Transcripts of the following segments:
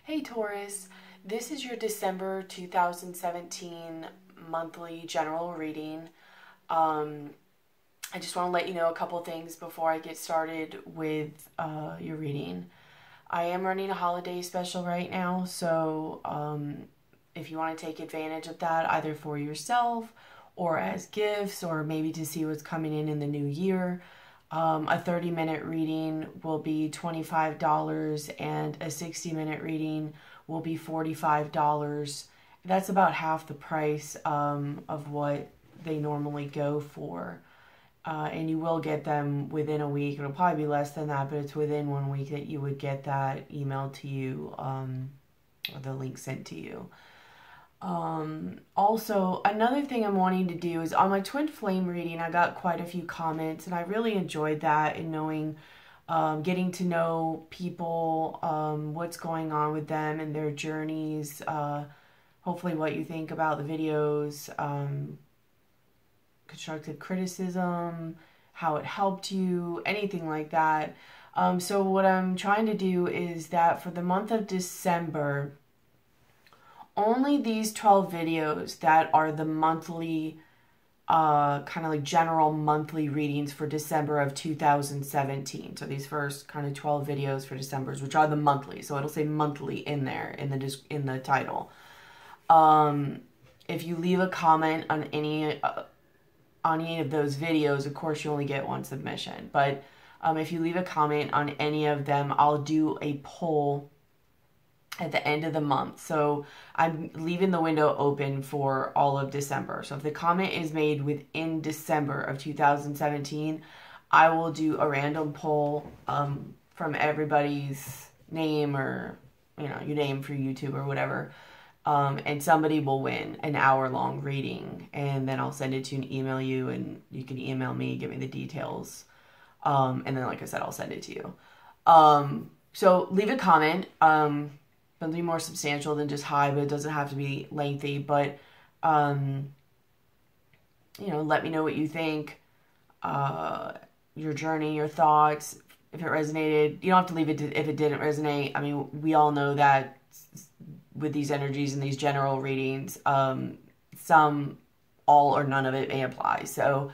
Hey Taurus, this is your December 2017 monthly general reading. I just want to let you know a couple things before I get started with your reading. I am running a holiday special right now, so if you want to take advantage of that either for yourself or as gifts or maybe to see what's coming in the new year, a 30-minute reading will be $25 and a 60-minute reading will be $45. That's about half the price of what they normally go for. And you will get them within a week. It'll probably be less than that, but it's within 1 week that you would get that emailed to you or the link sent to you. Also, another thing I'm wanting to do is on my twin flame reading, I got quite a few comments and I really enjoyed that and knowing, getting to know people, what's going on with them and their journeys, hopefully what you think about the videos, constructive criticism, how it helped you, anything like that. So what I'm trying to do is that for the month of December, only these 12 videos that are the monthly, kind of like general monthly readings for December of 2017. So these first kind of 12 videos for December's, which are the monthly. So it'll say monthly in there in the title. If you leave a comment on any of those videos, of course you only get one submission. But if you leave a comment on any of them, I'll do a poll at the end of the month. So I'm leaving the window open for all of December. So if the comment is made within December of 2017, I will do a random poll from everybody's name or, your name for YouTube or whatever. And somebody will win an hour-long reading. And then I'll send it to you and email you, and you can email me, give me the details. And then, like I said, I'll send it to you. So leave a comment. Be more substantial than just hi, but it doesn't have to be lengthy. But let me know what you think, your journey, your thoughts, if it resonated. You don't have to leave it if it didn't resonate. I mean, we all know that with these energies and these general readings, some, all, or none of it may apply. So,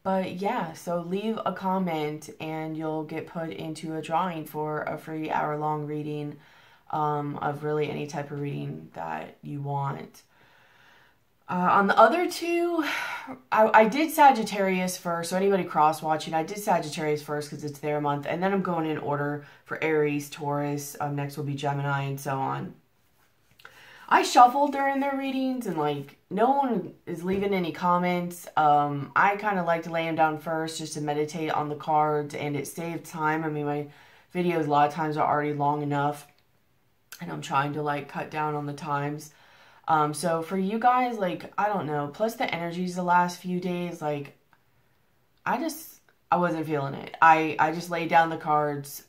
but yeah, so leave a comment and you'll get put into a drawing for a free hour-long reading of really any type of reading that you want. On the other two, I did Sagittarius first, so anybody cross-watching, I did Sagittarius first because it's their month, and then I'm going in order for Aries, Taurus, next will be Gemini, and so on. I shuffle during their readings, and no one is leaving any comments. I kind of like to lay them down first just to meditate on the cards, and it saves time. I mean, my videos a lot of times are already long enough, and I'm trying to cut down on the times. So for you guys, I don't know, plus the energies the last few days, I wasn't feeling it. I just laid down the cards,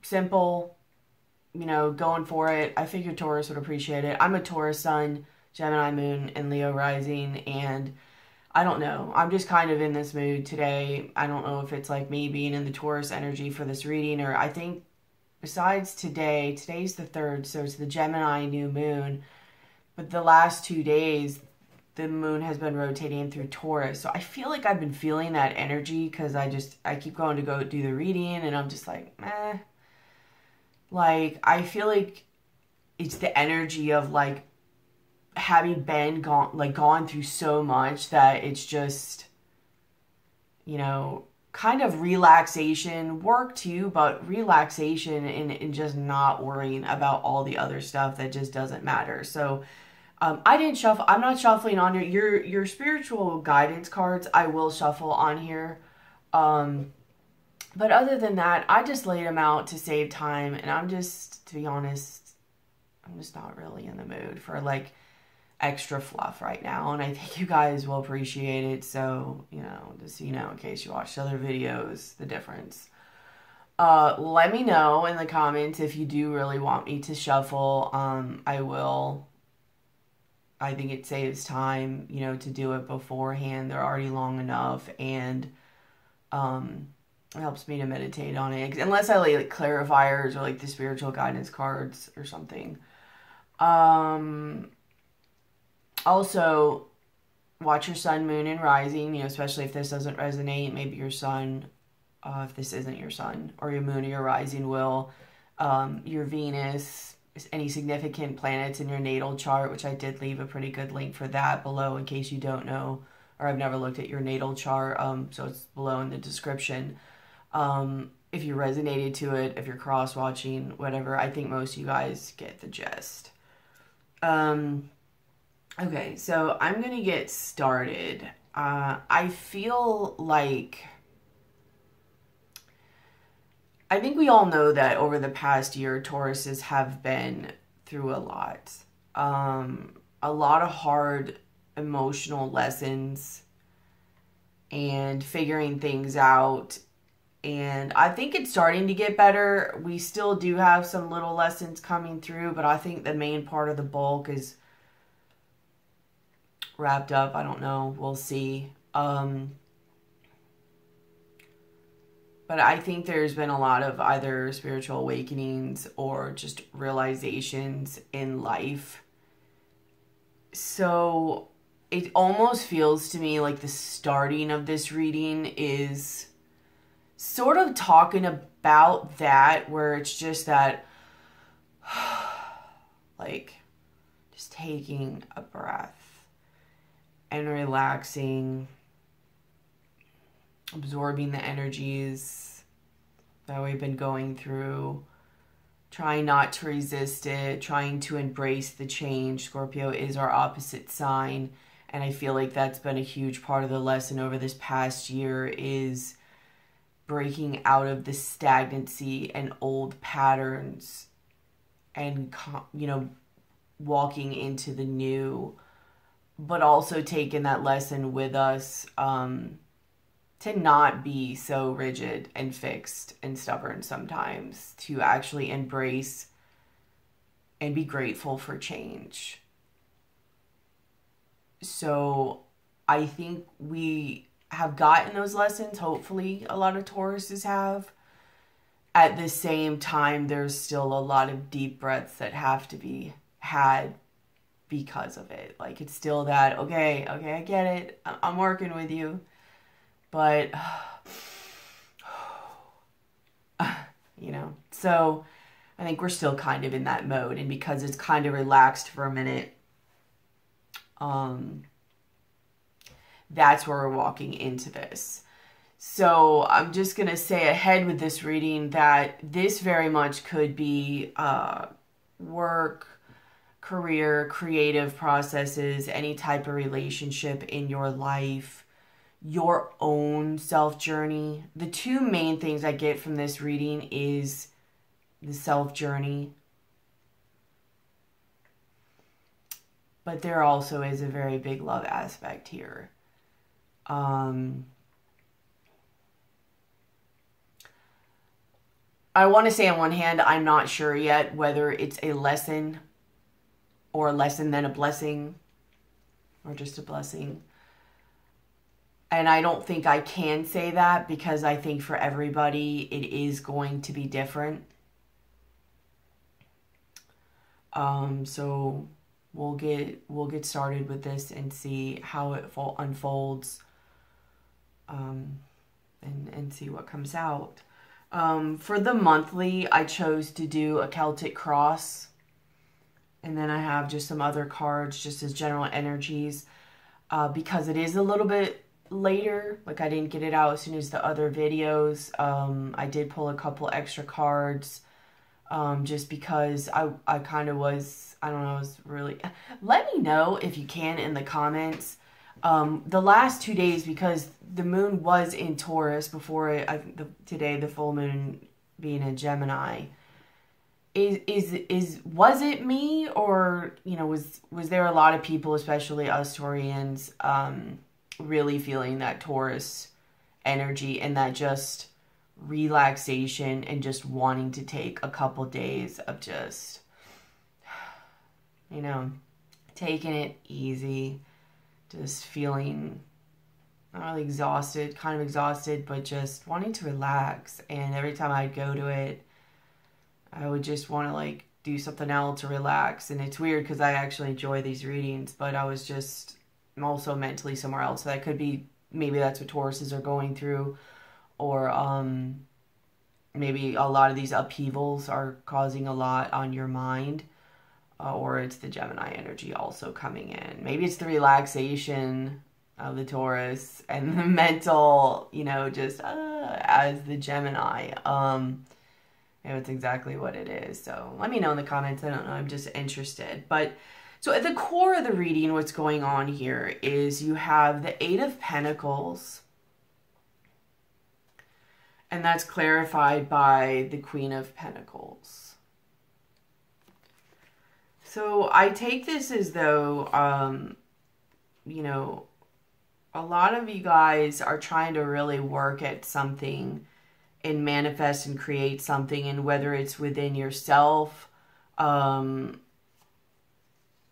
simple, going for it. I figured Taurus would appreciate it. I'm a Taurus sun, Gemini moon, and Leo rising, and I don't know. I'm just kind of in this mood today. I don't know if it's me being in the Taurus energy for this reading, or I think besides today's the 3rd, so it's the Gemini new moon, but the last 2 days, the moon has been rotating through Taurus. So I feel like I've been feeling that energy because I keep going to go do the reading, and I'm just meh. I feel like it's the energy of having been gone through so much that it's just, kind of relaxation, work too, but relaxation and just not worrying about all the other stuff that just doesn't matter. So I didn't shuffle. I'm not shuffling on your spiritual guidance cards. I will shuffle on here. But other than that, I just laid them out to save time, and I'm just, to be honest, I'm just not really in the mood for extra fluff right now, and I think you guys will appreciate it. So, just so you know, in case you watched other videos, the difference. Let me know in the comments if you do really want me to shuffle. I will. I think it saves time, to do it beforehand. They're already long enough, and It helps me to meditate on it. Unless I like clarifiers or like the spiritual guidance cards or something. Also, watch your sun, moon, and rising, you know, especially if this doesn't resonate. Maybe your sun, if this isn't your sun, or your moon or your rising will. Your Venus, any significant planets in your natal chart, which I did leave a pretty good link for that below in case you don't know, or I've never looked at your natal chart, so it's below in the description. If you resonated to it, if you're cross-watching, whatever, I think most of you guys get the gist. Okay, so I'm going to get started. I feel like, I think we all know that over the past year, Tauruses have been through a lot. A lot of hard emotional lessons and figuring things out. And I think it's starting to get better. We still do have some little lessons coming through, but I think the main part of the bulk is wrapped up. I don't know. We'll see. But I think there's been a lot of either spiritual awakenings or just realizations in life. So it almost feels to me like the starting of this reading is sort of talking about that, where it's just that, like, just taking a breath and relaxing, absorbing the energies that we've been going through, trying not to resist it, trying to embrace the change. Scorpio is our opposite sign, and I feel like that's been a huge part of the lesson over this past year, is breaking out of the stagnancy and old patterns and, you know, walking into the new, but also taking that lesson with us, to not be so rigid and fixed and stubborn sometimes, to actually embrace and be grateful for change. So I think we have gotten those lessons. Hopefully a lot of Tauruses have. At the same time, there's still a lot of deep breaths that have to be had because of it. Like, it's still that, okay, I get it. I'm working with you. But, you know, so I think we're still kind of in that mode. And because it's kind of relaxed for a minute, that's where we're walking into this. So I'm just going to say ahead with this reading that this very much could be work, career, creative processes, any type of relationship in your life, your own self journey. The two main things I get from this reading is the self journey, but there also is a very big love aspect here. I want to say on one hand, I'm not sure yet whether it's a lesson or a lesson then a blessing or just a blessing. And I don't think I can say that, because I think for everybody it is going to be different. So we'll get started with this and see how it unfolds, and see what comes out. For the monthly, I chose to do a Celtic cross, and then I have just some other cards just as general energies, because it is a little bit later. Like, I didn't get it out as soon as the other videos. I did pull a couple extra cards, just because I kind of was, I don't know, I was really, let me know if you can in the comments. The last 2 days, because the moon was in Taurus before today, the full moon being in Gemini, was it me, or, you know, was there a lot of people, especially us Taurians, really feeling that Taurus energy and that just relaxation and just wanting to take a couple days of just, you know, taking it easy, just feeling not really exhausted, kind of exhausted, but just wanting to relax. And every time I'd go to it, I would just want to like do something else to relax. And it's weird because I actually enjoy these readings, but I was just also mentally somewhere else. So that could be, maybe that's what Tauruses are going through, or maybe a lot of these upheavals are causing a lot on your mind, or it's the Gemini energy also coming in. Maybe it's the relaxation of the Taurus and the mental, you know, just as the Gemini. It's exactly what it is. So let me know in the comments. I don't know. I'm just interested. But so at the core of the reading, what's going on here is you have the Eight of Pentacles. And that's clarified by the Queen of Pentacles. So I take this as though, you know, a lot of you guys are trying to really work at something and manifest and create something, and whether it's within yourself,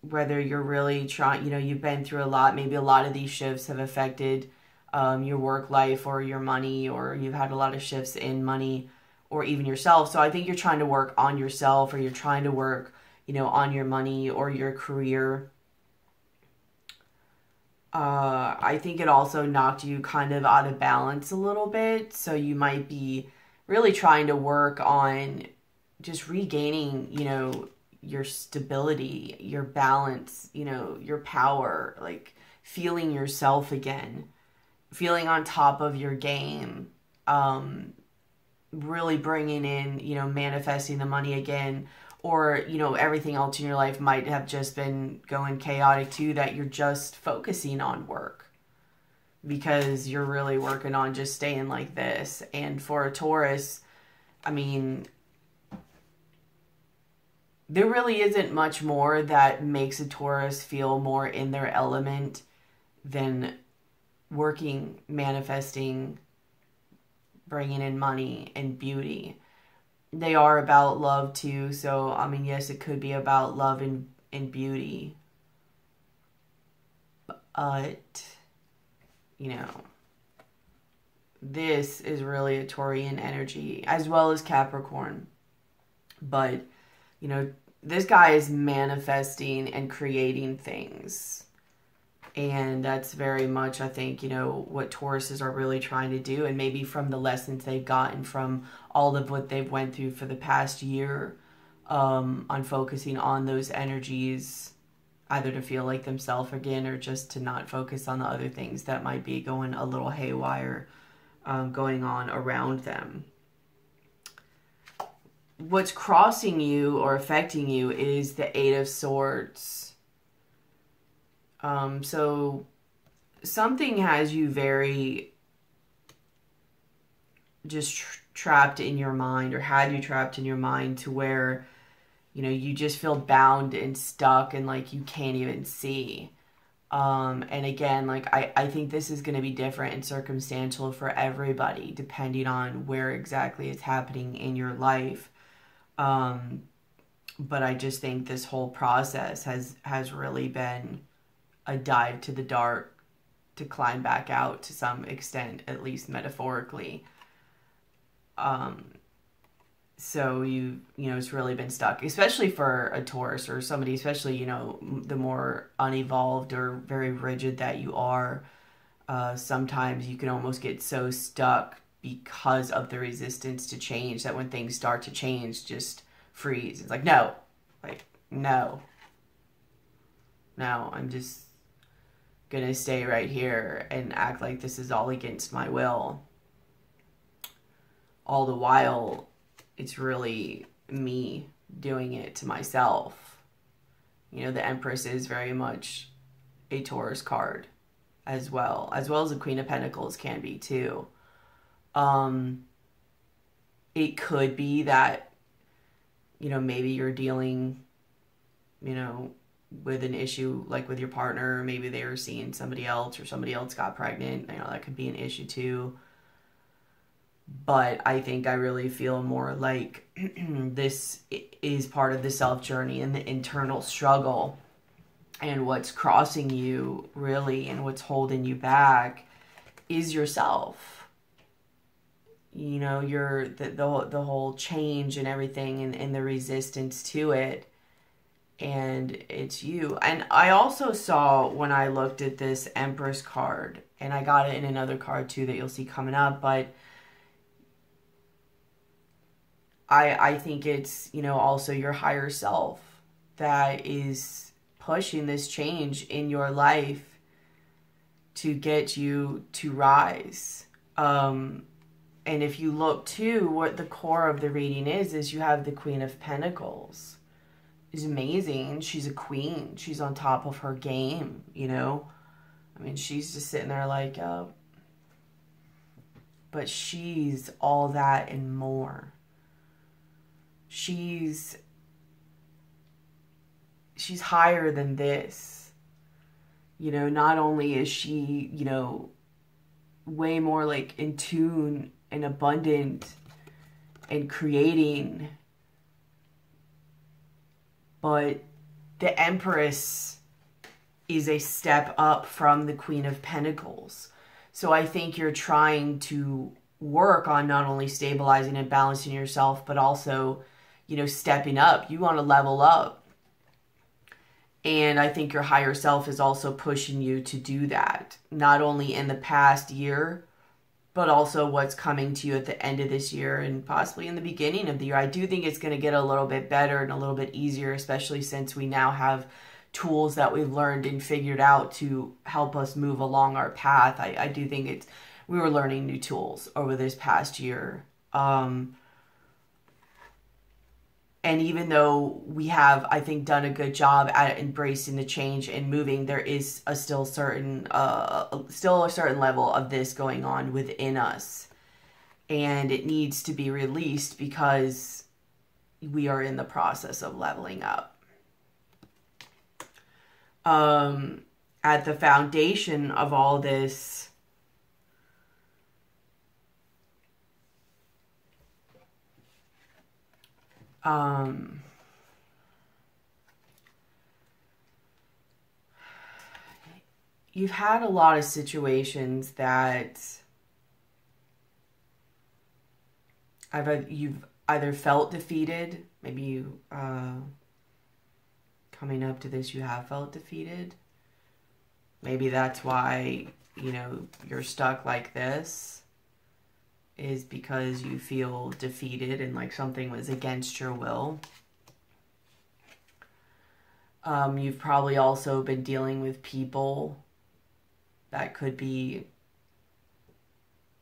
whether you're really trying, you know, you've been through a lot, maybe a lot of these shifts have affected your work life or your money, or you've had a lot of shifts in money or even yourself. So I think you're trying to work on yourself, or you're trying to work, you know, on your money or your career. I think it also knocked you kind of out of balance a little bit. So you might be really trying to work on just regaining, you know, your stability, your balance, you know, your power, like feeling yourself again, feeling on top of your game, really bringing in, you know, manifesting the money again. Or, you know, everything else in your life might have just been going chaotic too, that you're just focusing on work because you're really working on just staying like this. And for a Taurus, I mean, there really isn't much more that makes a Taurus feel more in their element than working, manifesting, bringing in money and beauty. They are about love too. So, I mean, yes, it could be about love and beauty. But, you know, this is really a Taurian energy as well as Capricorn. But, you know, this guy is manifesting and creating things. And that's very much, I think, you know, what Tauruses are really trying to do. And maybe from the lessons they've gotten from all of what they've went through for the past year, on focusing on those energies, either to feel like themselves again or just to not focus on the other things that might be going a little haywire, going on around them. What's crossing you or affecting you is the Eight of Swords. So something has you very just trapped in your mind, or had you trapped in your mind to where, you know, you just feel bound and stuck and like you can't even see. And again, like I think this is going to be different and circumstantial for everybody depending on where exactly it's happening in your life. But I just think this whole process has really been a dive to the dark to climb back out to some extent, at least metaphorically. So you know, it's really been stuck, especially for a Taurus or somebody, especially, you know, the more unevolved or very rigid that you are, sometimes you can almost get so stuck because of the resistance to change that when things start to change, just freeze. It's like, no, I'm just gonna stay right here and act like this is all against my will. All the while, it's really me doing it to myself. You know, the Empress is very much a Taurus card as well as the Queen of Pentacles can be too. It could be that, you know, maybe you're dealing, you know, with an issue like with your partner, or maybe they were seeing somebody else or somebody else got pregnant. You know, that could be an issue too. But I think I really feel more like this is part of the self journey and the internal struggle, and what's crossing you really and what's holding you back is yourself. You know, the whole change and everything, and the resistance to it. And it's you. And I also saw, when I looked at this Empress card, and I got it in another card too that you'll see coming up, but I think it's, you know, also your higher self that is pushing this change in your life to get you to rise. And if you look too, what the core of the reading is you have the Queen of Pentacles. Is amazing. She's a queen. She's on top of her game, you know. I mean, she's just sitting there like, but she's all that and more. She's higher than this. You know, not only is she, you know, way more like in tune and abundant and creating, but the Empress is a step up from the Queen of Pentacles. So I think you're trying to work on not only stabilizing and balancing yourself, but also, you know, stepping up. You want to level up. And I think your higher self is also pushing you to do that. Not only in the past year, but also what's coming to you at the end of this year and possibly in the beginning of the year. I do think it's going to get a little bit better and a little bit easier, especially since we now have tools that we've learned and figured out to help us move along our path. I do think we were learning new tools over this past year. And even though we have, I think, done a good job at embracing the change and moving, there is still a certain level of this going on within us. And it needs to be released because we are in the process of leveling up. At the foundation of all this, you've had a lot of situations that you've either felt defeated, maybe you, coming up to this, you have felt defeated. Maybe that's why, you know, you're stuck like this, is because you feel defeated and like something was against your will. You've probably also been dealing with people that could be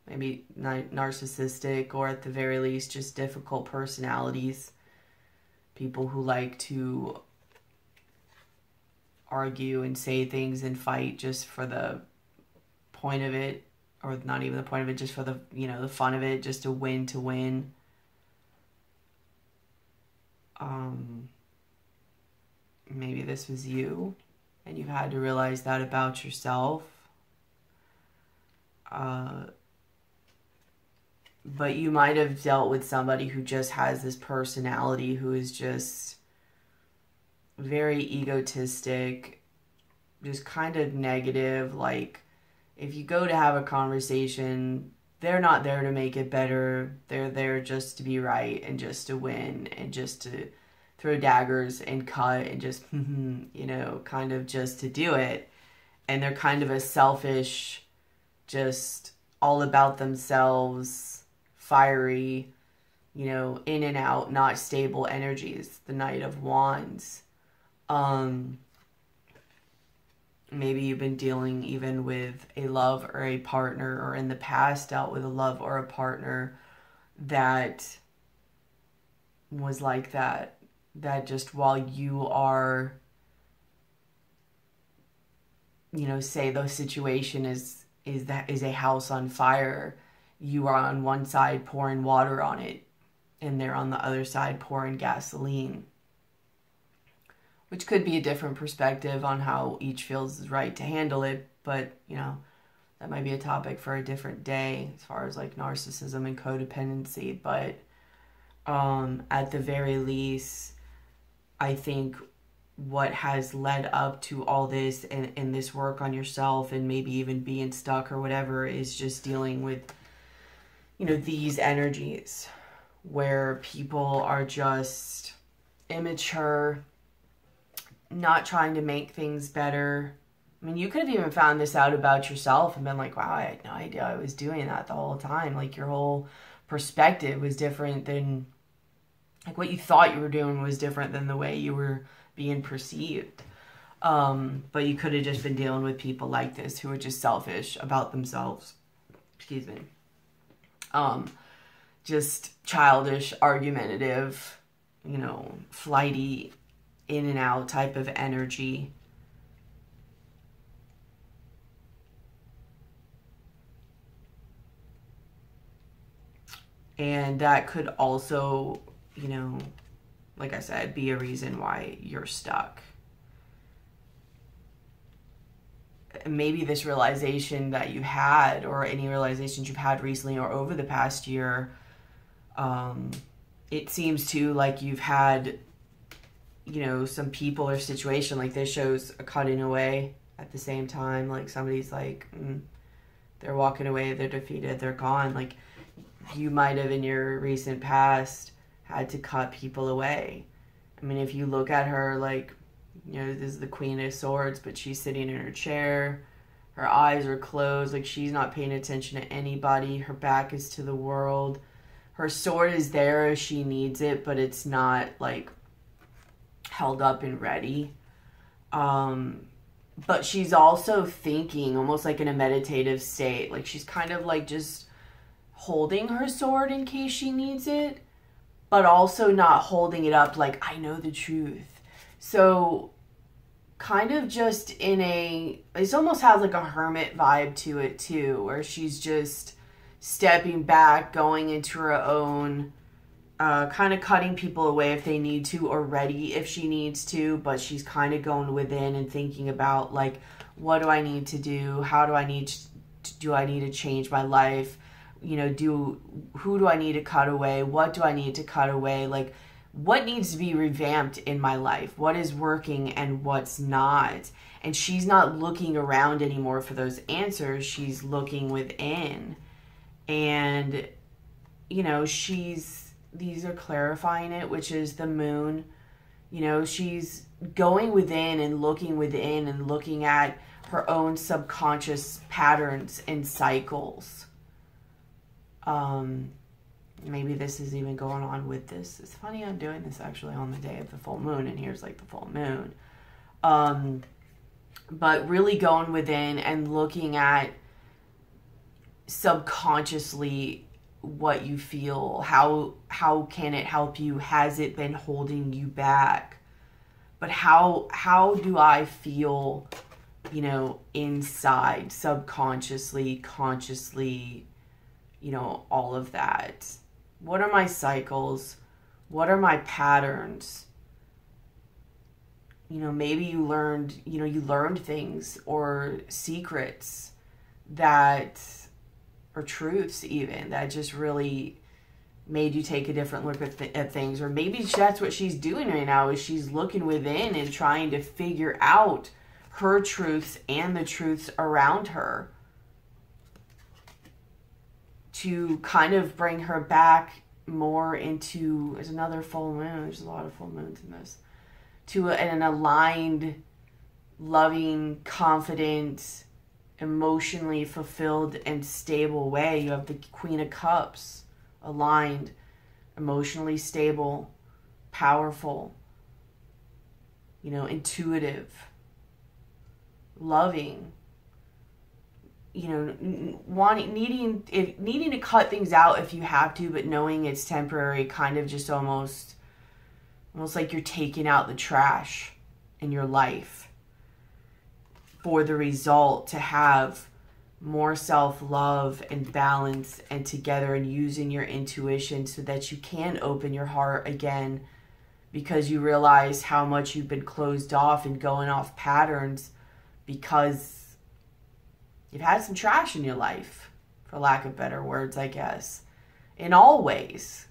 maybe narcissistic, or at the very least just difficult personalities. People who like to argue and say things and fight just for the point of it, or not even the point of it, just for the, you know, the fun of it, just to win. Maybe this was you, and you've had to realize that about yourself. But you might have dealt with somebody who just has this personality, who is just very egotistic, just kind of negative. Like, if you go to have a conversation, they're not there to make it better. They're there just to be right and just to win and just to throw daggers and cut and just, you know, kind of just to do it. And they're kind of a selfish, just all about themselves, fiery, you know, in and out, not stable energies. The Knight of Wands. Maybe you've been dealing even with a love or a partner, or in the past dealt with a love or a partner that was like that. That just while you are, you know, say the situation is a house on fire, you are on one side pouring water on it, and they're on the other side pouring gasoline. Which could be a different perspective on how each feels is right to handle it, but, you know, that might be a topic for a different day as far as like narcissism and codependency. But at the very least, I think what has led up to all this and this work on yourself, and maybe even being stuck or whatever, is just dealing with, you know, these energies where people are just immature, not trying to make things better. I mean, you could have even found this out about yourself and been like, wow, I had no idea I was doing that the whole time. Like, your whole perspective was different than, like, what you thought you were doing was different than the way you were being perceived. But you could have just been dealing with people like this who are just selfish about themselves. Excuse me. Just childish, argumentative, you know, flighty, in and out type of energy. And that could also, you know, like I said, be a reason why you're stuck. Maybe this realization that you had, or any realizations you've had recently or over the past year, it seems to like you've had, you know, some people or situation, like this shows a cutting away at the same time. Like, somebody's like, they're walking away, they're defeated, they're gone. Like, you might have in your recent past had to cut people away. I mean, if you look at her, like, you know, this is the Queen of Swords, but she's sitting in her chair. Her eyes are closed, like she's not paying attention to anybody. Her back is to the world. Her sword is there if she needs it, but it's not, like, held up and ready. But she's also thinking, almost like in a meditative state. Like, she's kind of like just holding her sword in case she needs it, but also not holding it up like, I know the truth. So kind of just in a, it almost has like a hermit vibe to it too, where she's just stepping back, going into her own, kind of cutting people away if they need to, or ready if she needs to, but she's kind of going within and thinking about, like, what do I need to do? How do I need to change my life? You know, who do I need to cut away? What do I need to cut away? Like, what needs to be revamped in my life? What is working and what's not? And she's not looking around anymore for those answers. She's looking within. And, you know, these are clarifying it, which is the moon. You know, she's going within and looking at her own subconscious patterns and cycles. Maybe this is even going on with this. It's funny, I'm doing this actually on the day of the full moon, and here's like the full moon. But really going within and looking at subconsciously what you feel. How can it help you? Has it been holding you back? But how do I feel, you know, inside, subconsciously, consciously, you know, all of that? What are my cycles? What are my patterns? You know, maybe you learned things or secrets that, or truths even, that just really made you take a different look at things. Or maybe that's what she's doing right now, is she's looking within and trying to figure out her truths and the truths around her, to kind of bring her back more into, there's another full moon, there's a lot of full moons in this, to an aligned, loving, confident, emotionally fulfilled and stable way. You have the Queen of Cups, aligned, emotionally stable, powerful, you know, intuitive, loving, you know, needing to cut things out if you have to, but knowing it's temporary, kind of just almost like you're taking out the trash in your life for the result to have more self-love and balance and together, and using your intuition so that you can open your heart again, because you realize how much you've been closed off and going off patterns because you've had some trash in your life, for lack of better words, I guess, in all ways.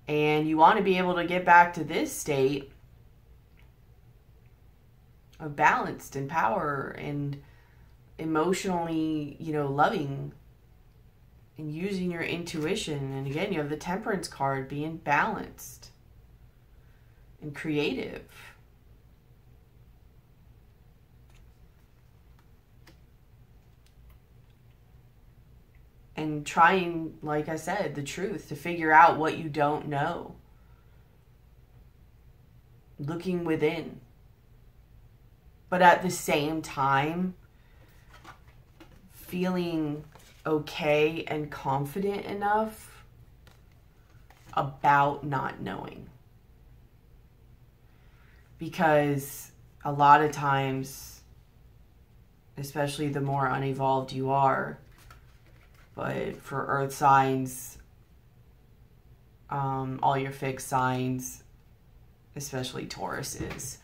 And you want to be able to get back to this state balanced and power and emotionally, loving and using your intuition. And again, you have the Temperance card, being balanced and creative. And trying, like I said, the truth, to figure out what you don't know. Looking within. But at the same time, feeling okay and confident enough about not knowing. Because a lot of times, especially the more unevolved you are, but for earth signs, all your fixed signs, especially Tauruses,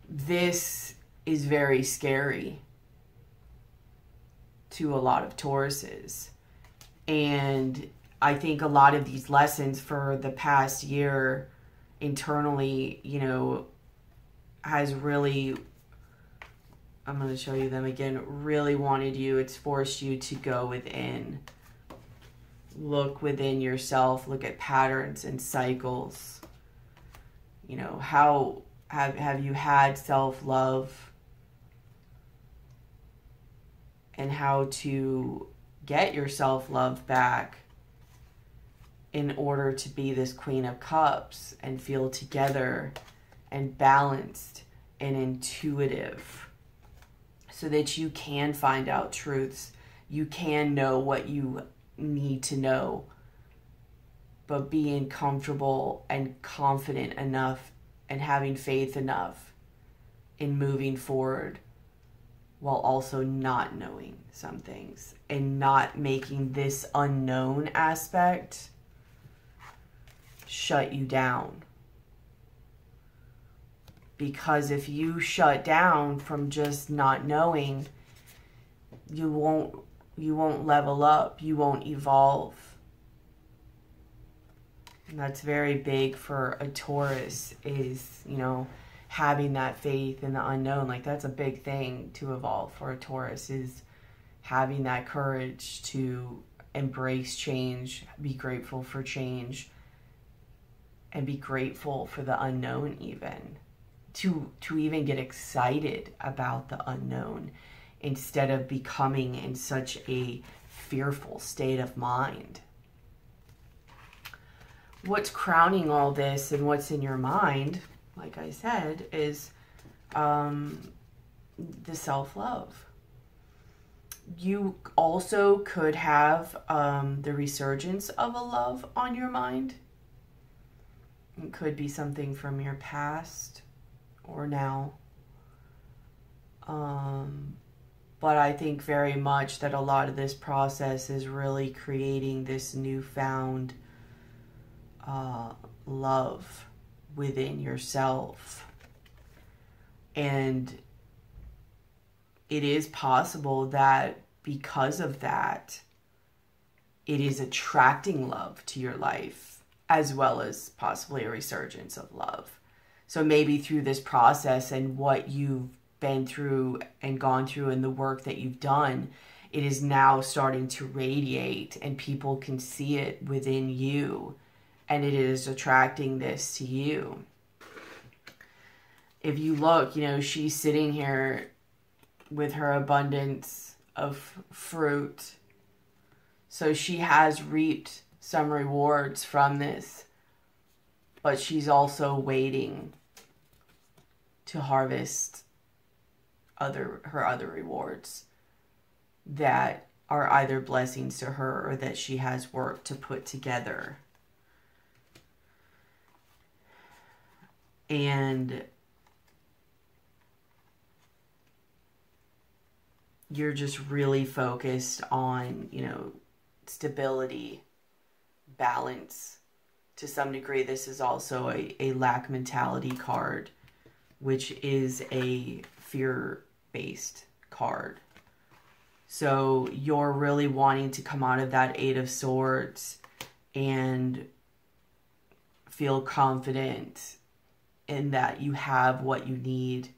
this is very scary to a lot of Tauruses. And I think a lot of these lessons for the past year internally, has really, I'm going to show you them again, really it's forced you to go within. Look within yourself, look at patterns and cycles. How have you had self-love, and how to get your self-love back in order to be this Queen of Cups and feel together and balanced and intuitive, so that you can find out truths. You can know what you need to know, but being comfortable and confident enough and having faith enough in moving forward, while also not knowing some things and not making this unknown aspect shut you down. Because if you shut down from just not knowing, you won't level up, you won't evolve. And that's very big for a Taurus, is, having that faith in the unknown. Like, that's a big thing to evolve for a Taurus, is having that courage to embrace change, be grateful for change, and be grateful for the unknown even. To even get excited about the unknown instead of becoming in such a fearful state of mind. What's crowning all this and what's in your mind, like I said, is the self-love. You also could have the resurgence of a love on your mind. It could be something from your past or now. But I think very much that a lot of this process is really creating this newfound love within yourself. And it is possible that because of that, it is attracting love to your life, as well as possibly a resurgence of love. So maybe through this process and what you've been through and gone through and the work that you've done, it is now starting to radiate and people can see it within you, and it is attracting this to you. If you look, she's sitting here with her abundance of fruit. So she has reaped some rewards from this, but she's also waiting to harvest her other rewards that are either blessings to her or that she has worked to put together. And you're just really focused on, stability, balance. To some degree, this is also a lack mentality card, which is a fear-based card. So you're really wanting to come out of that Eight of Swords and feel confident in that you have what you need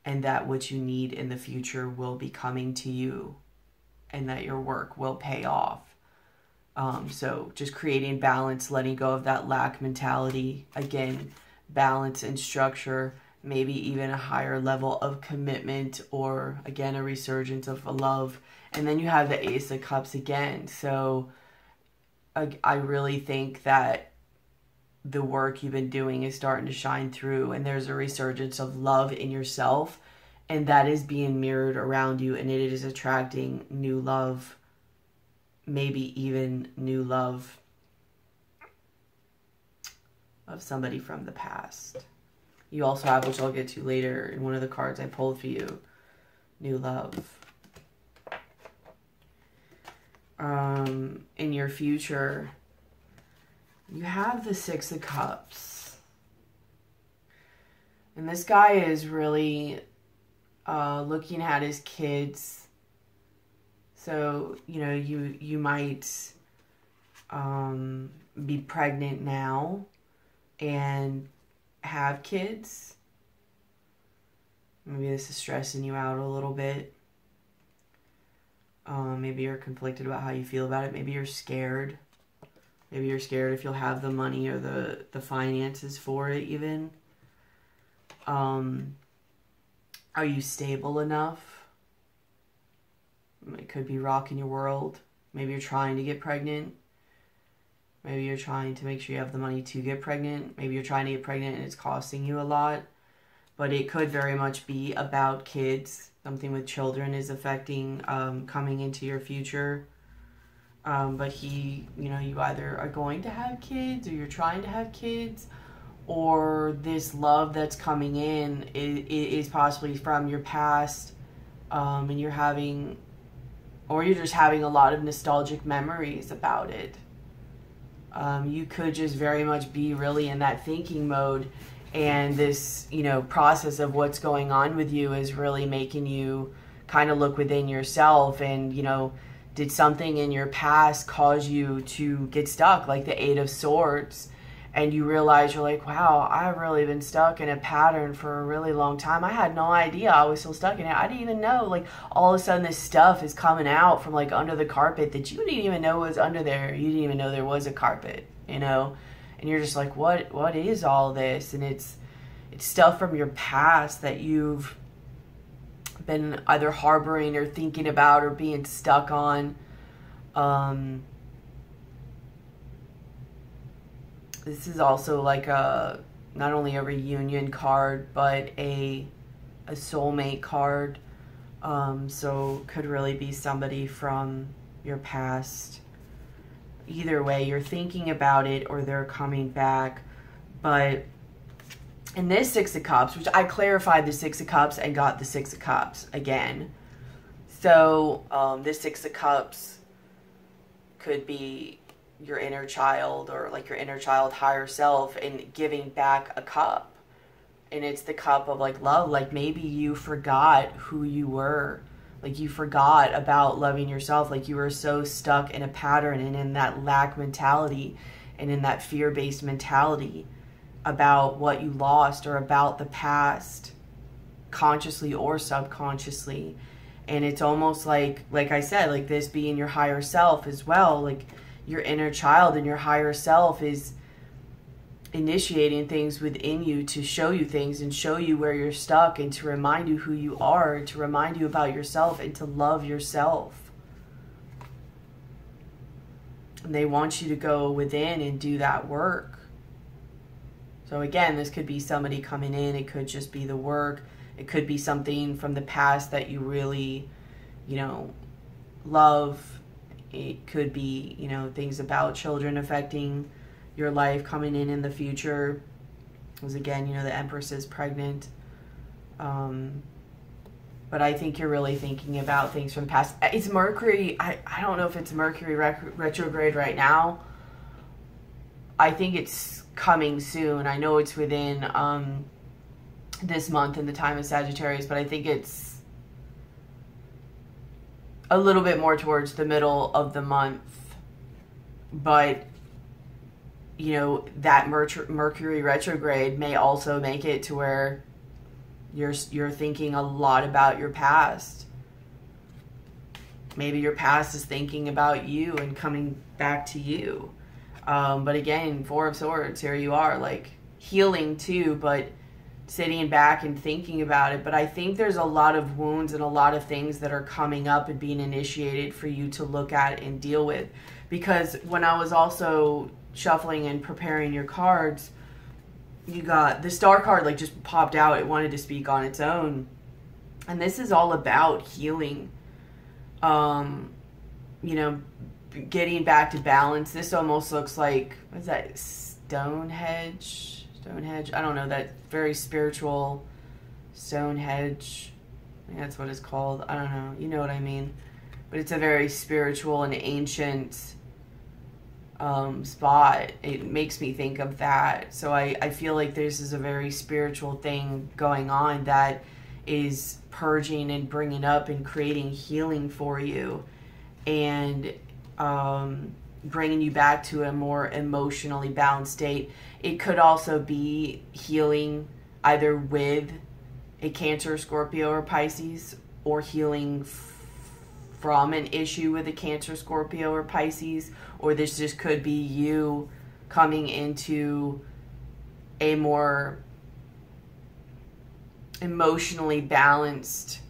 and that what you need in the future will be coming to you, and that your work will pay off. So just creating balance, letting go of that lack mentality. Again, balance and structure, maybe even a higher level of commitment, or again, a resurgence of love. And then you have the Ace of Cups again. So I really think that the work you've been doing is starting to shine through, and there's a resurgence of love in yourself, and that is being mirrored around you, and it is attracting new love, maybe even new love of somebody from the past. You also have, which I'll get to later in one of the cards I pulled for you, new love. In your future, you have the Six of Cups. And this guy is really looking at his kids. So, you know, you might be pregnant now and have kids. Maybe this is stressing you out a little bit. Maybe you're conflicted about how you feel about it. Maybe you're scared. Maybe you're scared if you'll have the money or the finances for it even. Are you stable enough? It could be rocking your world. Maybe you're trying to get pregnant. Maybe you're trying to make sure you have the money to get pregnant. Maybe you're trying to get pregnant and it's costing you a lot. But it could very much be about kids. Something with children is affecting coming into your future. But you either are going to have kids, or you're trying to have kids, or this love that's coming in is possibly from your past, and you're just having a lot of nostalgic memories about it. You could just very much be really in that thinking mode, and this, process of what's going on with you is really making you kind of look within yourself and, did something in your past cause you to get stuck, like the Eight of Swords, and you realize you're like, wow, I've really been stuck in a pattern for a really long time. I had no idea I was still stuck in it. I didn't even know, like, all of a sudden this stuff is coming out from, like, under the carpet that you didn't even know was under there. You didn't even know there was a carpet, and you're just like, what is all this? And it's stuff from your past that you've been either harboring or thinking about or being stuck on. This is also like not only a reunion card, but a soulmate card. So could really be somebody from your past. Either way, you're thinking about it or they're coming back. But in this Six of Cups, which I clarified the Six of Cups and got the Six of Cups again. So this Six of Cups could be your inner child, or like your inner child higher self, and giving back a cup. And it's the cup of like love. Like maybe you forgot who you were. Like you forgot about loving yourself. Like you were so stuck in a pattern and in that lack mentality and in that fear-based mentality about what you lost or about the past, consciously or subconsciously. And it's almost like I said, like this being your higher self as well. Like your inner child and your higher self is initiating things within you to show you things and show you where you're stuck, and to remind you who you are, to remind you about yourself, and to love yourself. And they want you to go within and do that work. So again, this could be somebody coming in. It could just be the work. It could be something from the past that you really, love. It could be, things about children affecting your life coming in the future. Because again, the Empress is pregnant. But I think you're really thinking about things from the past. It's Mercury. I don't know if it's Mercury retrograde right now. I think it's coming soon. I know it's within this month in the time of Sagittarius, but I think it's a little bit more towards the middle of the month. But that Mercury retrograde may also make it to where You're thinking a lot about your past. Maybe your past is thinking about you and coming back to you. But again, Four of Swords, here you are, like healing too, but sitting back and thinking about it. But I think there's a lot of wounds and a lot of things that are coming up and being initiated for you to look at and deal with. Because when I was also shuffling and preparing your cards, you got the Star card, like, just popped out. It wanted to speak on its own. And this is all about healing. You know, getting back to balance. This almost looks like, what is that, Stonehenge? I don't know, that very spiritual Stonehenge. I think that's what it's called. I don't know. You know what I mean. But it's a very spiritual and ancient spot. It makes me think of that. So I feel like this is a very spiritual thing going on that is purging and bringing up and creating healing for you, and bringing you back to a more emotionally balanced state. It could also be healing either with a Cancer, Scorpio, or Pisces, or healing from an issue with a Cancer, Scorpio, or Pisces, or this just could be you coming into a more emotionally balanced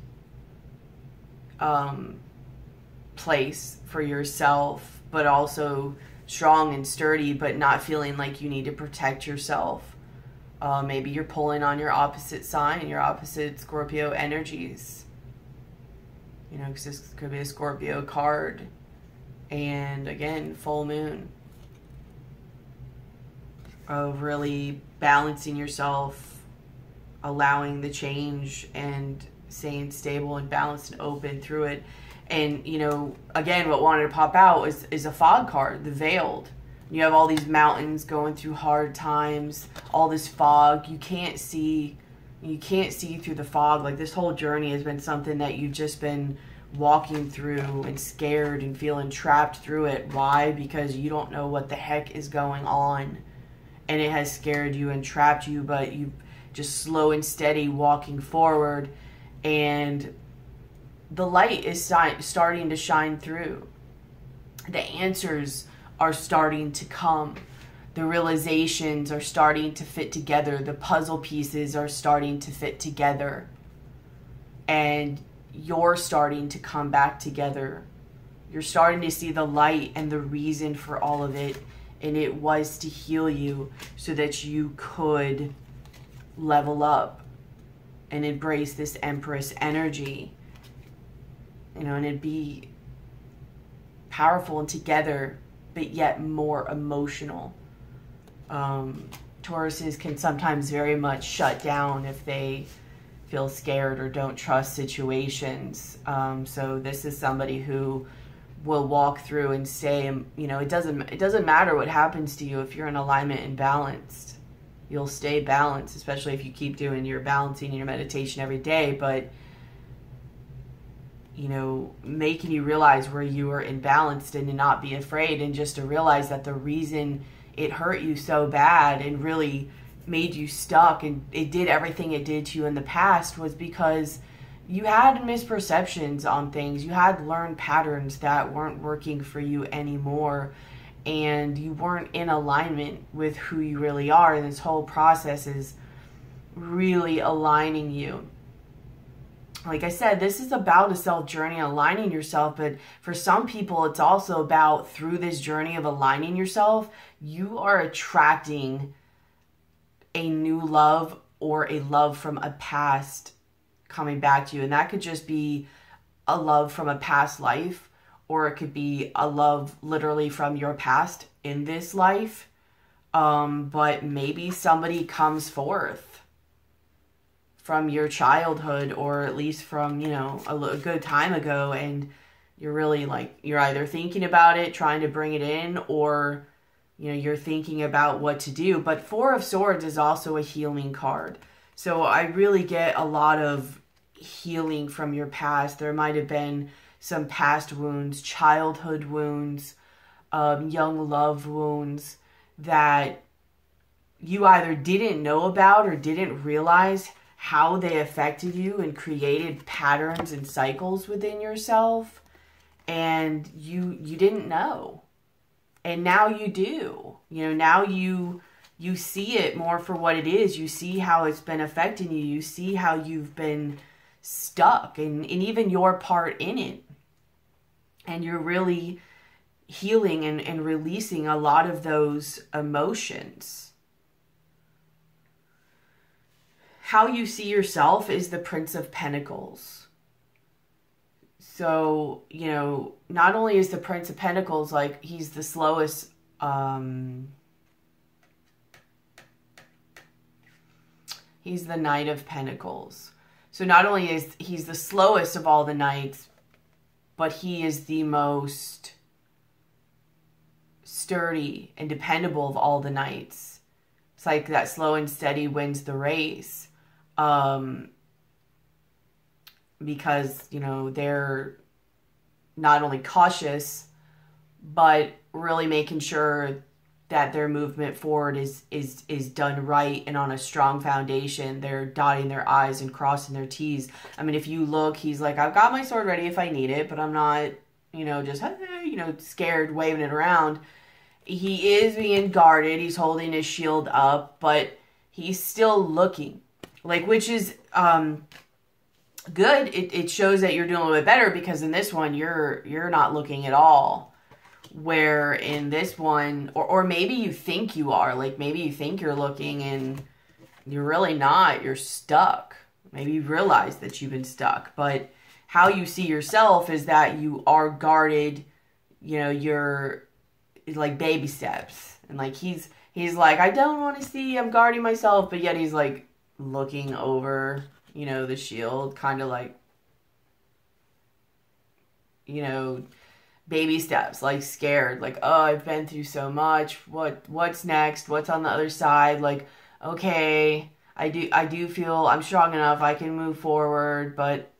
place for yourself, but also strong and sturdy, but not feeling like you need to protect yourself. Maybe you're pulling on your opposite sign, your opposite Scorpio energies. You know, because this could be a Scorpio card. And again, full moon. Of really balancing yourself, allowing the change, and staying stable and balanced and open through it. And, you know, again, what wanted to pop out is a fog card, the Veiled. You have all these mountains going through hard times, all this fog. You can't see through the fog. Like, this whole journey has been something that you've just been walking through and scared and feeling trapped through it. Why? Because you don't know what the heck is going on. And it has scared you and trapped you, but you just slow and steady walking forward, and the light is starting to shine through. The answers are starting to come. The realizations are starting to fit together. The puzzle pieces are starting to fit together. And you're starting to come back together. You're starting to see the light and the reason for all of it. And it was to heal you so that you could level up and embrace this Empress energy. You know, and it'd be powerful and together, but yet more emotional. Tauruses can sometimes very much shut down if they feel scared or don't trust situations. So this is somebody who will walk through and say, you know, it doesn't matter what happens to you if you're in alignment and balanced. You'll stay balanced, especially if you keep doing your balancing and your meditation every day. But, you know, making you realize where you are imbalanced and to not be afraid, and just to realize that the reason it hurt you so bad and really made you stuck and it did everything it did to you in the past was because you had misperceptions on things. You had learned patterns that weren't working for you anymore, and you weren't in alignment with who you really are. And this whole process is really aligning you. Like I said, this is about a self journey, aligning yourself. But for some people, it's also about, through this journey of aligning yourself, you are attracting a new love or a love from a past coming back to you. And that could just be a love from a past life, or it could be a love literally from your past in this life. But maybe somebody comes forth from your childhood, or at least from, you know, a good time ago, and you're really like, you're either thinking about it, trying to bring it in, or, you know, you're thinking about what to do. But Four of Swords is also a healing card. So I really get a lot of healing from your past. There might have been some past wounds, childhood wounds, young love wounds that you either didn't know about or didn't realize how they affected you and created patterns and cycles within yourself, and you didn't know. And now you do. You know, now you see it more for what it is. You see how it's been affecting you. You see how you've been stuck and even your part in it. And you're really healing and releasing a lot of those emotions. How you see yourself is the Prince of Pentacles. So, you know, not only is the Prince of Pentacles, like, he's the slowest, he's the Knight of Pentacles. So not only is he's the slowest of all the knights, but he is the most sturdy and dependable of all the knights. It's like that slow and steady wins the race. Because, you know, they're not only cautious, but really making sure that their movement forward is done right and on a strong foundation. They're dotting their I's and crossing their T's. I mean, if you look, he's like, I've got my sword ready if I need it, but I'm not, you know, just, you know, scared, waving it around. He is being guarded. He's holding his shield up, but he's still looking. Like, which is good. It shows that you're doing a little bit better, because in this one, you're not looking at all. Where in this one, or maybe you think you are, like maybe you think you're looking and you're really not, you're stuck. Maybe you realize that you've been stuck, but how you see yourself is that you are guarded, you know, you're like baby steps. And like, he's like, I don't want to see, I'm guarding myself, but yet he's like looking over, you know, the shield, kind of like, you know, baby steps, like scared, like, oh, I've been through so much. What's next? What's on the other side? Like, okay, I do feel I'm strong enough. I can move forward, but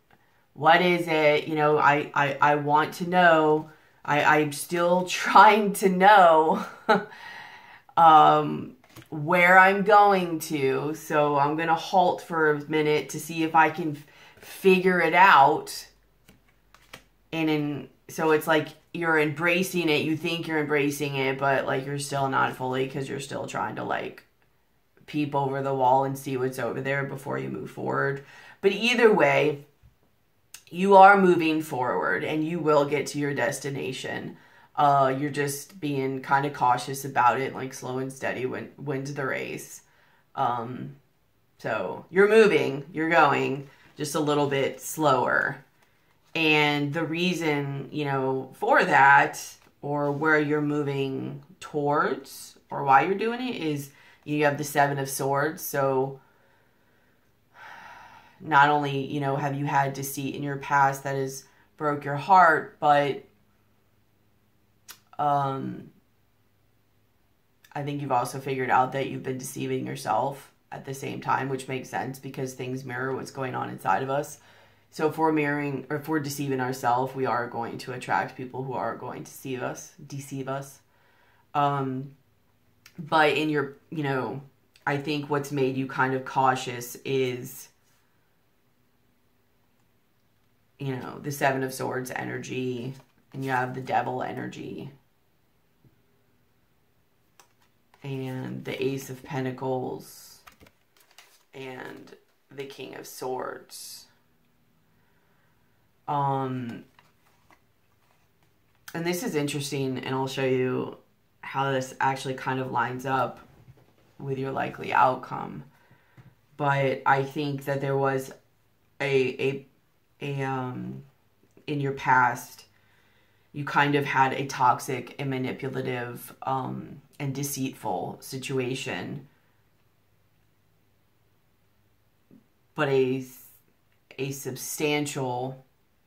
what is it? You know, I want to know. I'm still trying to know where I'm going to. So I'm going to halt for a minute to see if I can figure it out. So it's like you're embracing it. You think you're embracing it, but like you're still not fully, because you're still trying to like peep over the wall and see what's over there before you move forward. But either way, you are moving forward and you will get to your destination. You're just being kind of cautious about it, like slow and steady wins the race. So you're moving, you're going just a little bit slower. And the reason, you know, for that, or where you're moving towards, or why you're doing it, is you have the Seven of Swords. So not only, you know, have you had deceit in your past that has broke your heart, but I think you've also figured out that you've been deceiving yourself at the same time, which makes sense because things mirror what's going on inside of us. So if we're mirroring, or if we're deceiving ourselves, we are going to attract people who are going to deceive us. But in your, you know, I think what's made you kind of cautious is, you know, the Seven of Swords energy, and you have the Devil energy, and the Ace of Pentacles, and the King of Swords. And this is interesting, and I'll show you how this actually kind of lines up with your likely outcome. But I think that there was in your past, you kind of had a toxic and manipulative and deceitful situation, but a substantial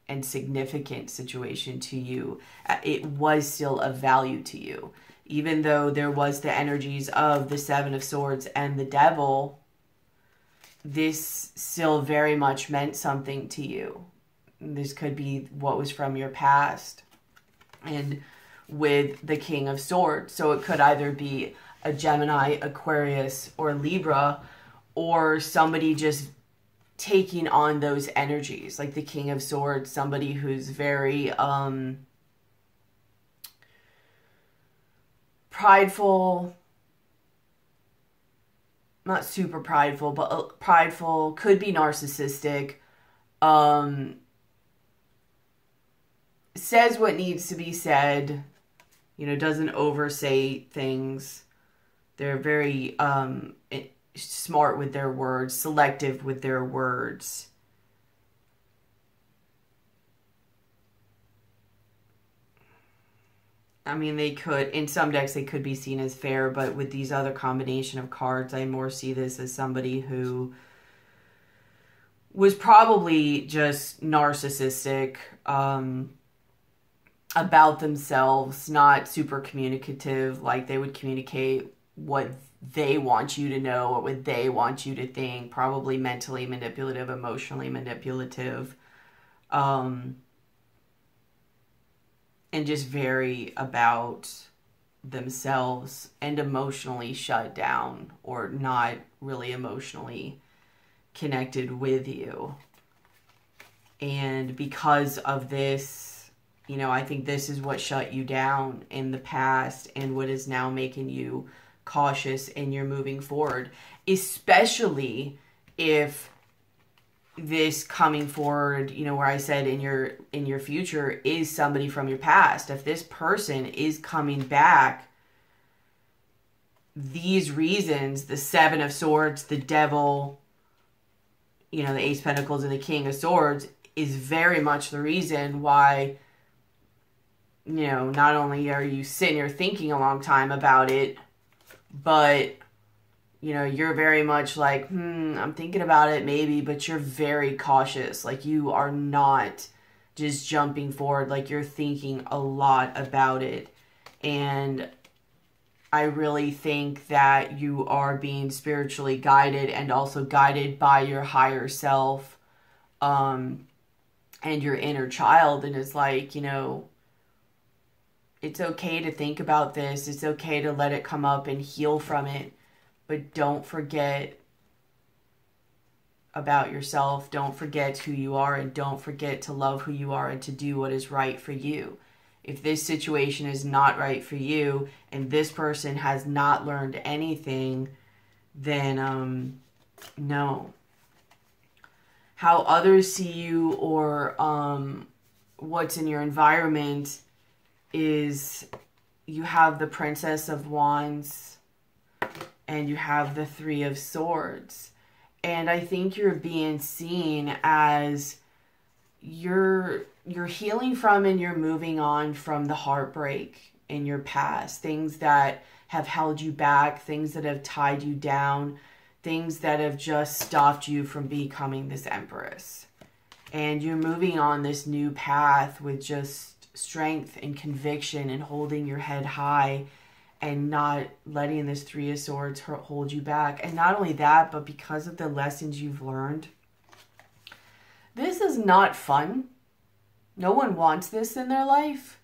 and significant situation to you. It was still of value to you. Even though there was the energies of the Seven of Swords and the Devil, this still very much meant something to you. This could be what was from your past. And with the King of Swords, so it could either be a Gemini, Aquarius, or Libra, or somebody just taking on those energies, like the King of Swords, somebody who's very prideful, not super prideful, but prideful, could be narcissistic, says what needs to be said, doesn't oversay things. They're very smart with their words, selective with their words. I mean, they could, in some decks, they could be seen as fair, but with these other combination of cards, I more see this as somebody who was probably just narcissistic about themselves, not super communicative, like they would communicate what they want you to know or what they want you to think, probably mentally manipulative, emotionally manipulative, and just very about themselves and emotionally shut down or not really emotionally connected with you. And because of this, I think this is what shut you down in the past and what is now making you cautious and you're moving forward, especially if this coming forward, where I said in your future is somebody from your past. If this person is coming back, these reasons, the Seven of Swords, the Devil, the Ace of Pentacles and the King of Swords, is very much the reason why, not only are you sitting here thinking a long time about it, but you're very much like, I'm thinking about it maybe, but you're very cautious. Like you are not just jumping forward. Like you're thinking a lot about it. And I really think that you are being spiritually guided and also guided by your higher self, and your inner child. And it's like, it's okay to think about this. It's okay to let it come up and heal from it. But don't forget about yourself. Don't forget who you are, and don't forget to love who you are and to do what is right for you. If this situation is not right for you and this person has not learned anything, then no. How others see you or what's in your environment is you have the Princess of Wands and you have the Three of Swords. And I think you're being seen as you're healing from and you're moving on from the heartbreak in your past. Things that have held you back, things that have tied you down, things that have just stopped you from becoming this Empress. And you're moving on this new path with just strength and conviction and holding your head high and not letting this Three of Swords hold you back. And not only that, but because of the lessons you've learned, this is not fun. No one wants this in their life.